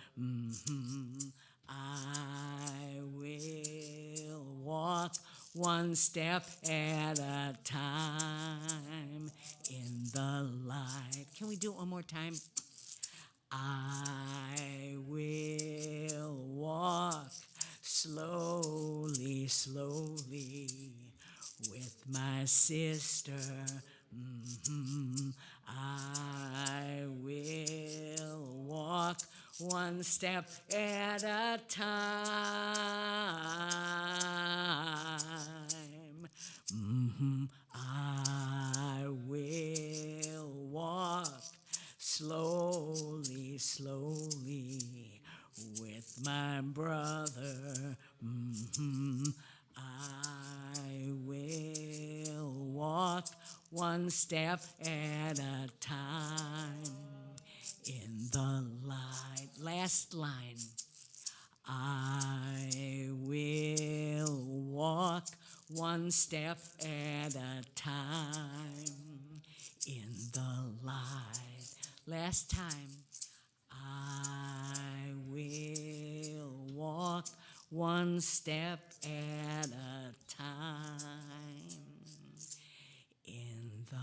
I will walk one step at a time in the light. Can we do it one more time? I will walk slowly, slowly with my sister. I will walk one step at a time. I will walk slowly, slowly with my brother. I will walk one step at a time in the light. Last line. I will walk one step at a time in the light. Last time. I will walk one step at a time in the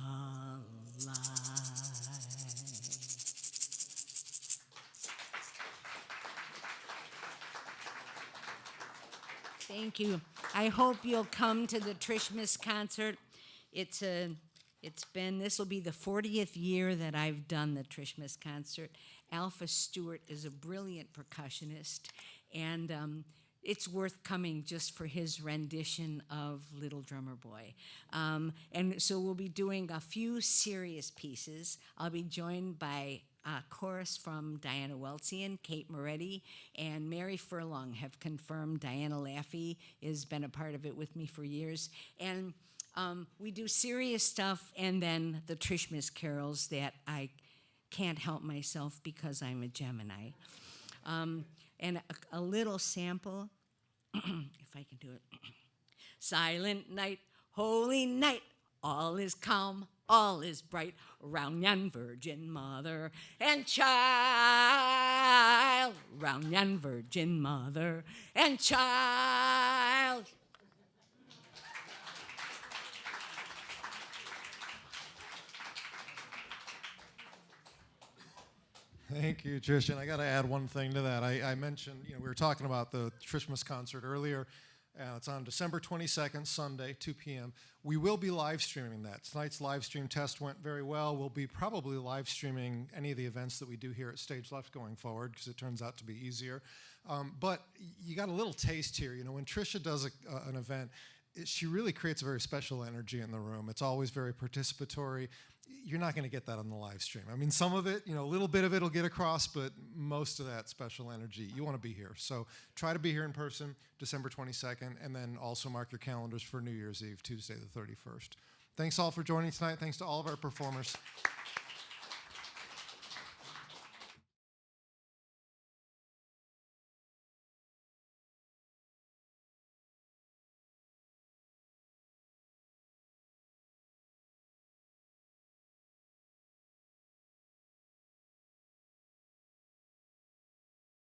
light. Thank you. I hope you'll come to the Trishmas concert. This will be the 40th year that I've done the Trishmas concert. Alpha Stewart is a brilliant percussionist, and it's worth coming just for his rendition of Little Drummer Boy. And so we'll be doing a few serious pieces. I'll be joined by a chorus from Diane Wlezien, Kate Moretti, and Mary Furlong have confirmed. Diana Laffey has been a part of it with me for years. And we do serious stuff, and then the Trishmas carols that I can't help myself because I'm a Gemini. And a little sample, if I can do it. Silent night, holy night, all is calm, all is bright, round yon Virgin Mother and child, round yon Virgin Mother and child. Thank you, Tricia. And I got to add one thing to that. I mentioned, we were talking about the Trishmas concert earlier. It's on December 22nd, Sunday, 2 p.m. We will be live streaming that. Tonight's live stream test went very well. We'll be probably live streaming any of the events that we do here at Stage Left going forward because it turns out to be easier. But you got a little taste here. When Tricia does an event, she really creates a very special energy in the room. It's always very participatory. You're not going to get that on the live stream. I mean, some of it, a little bit of it will get across, but most of that special energy, you want to be here. So try to be here in person, December 22nd, and then also mark your calendars for New Year's Eve, Tuesday the 31st. Thanks all for joining tonight. Thanks to all of our performers.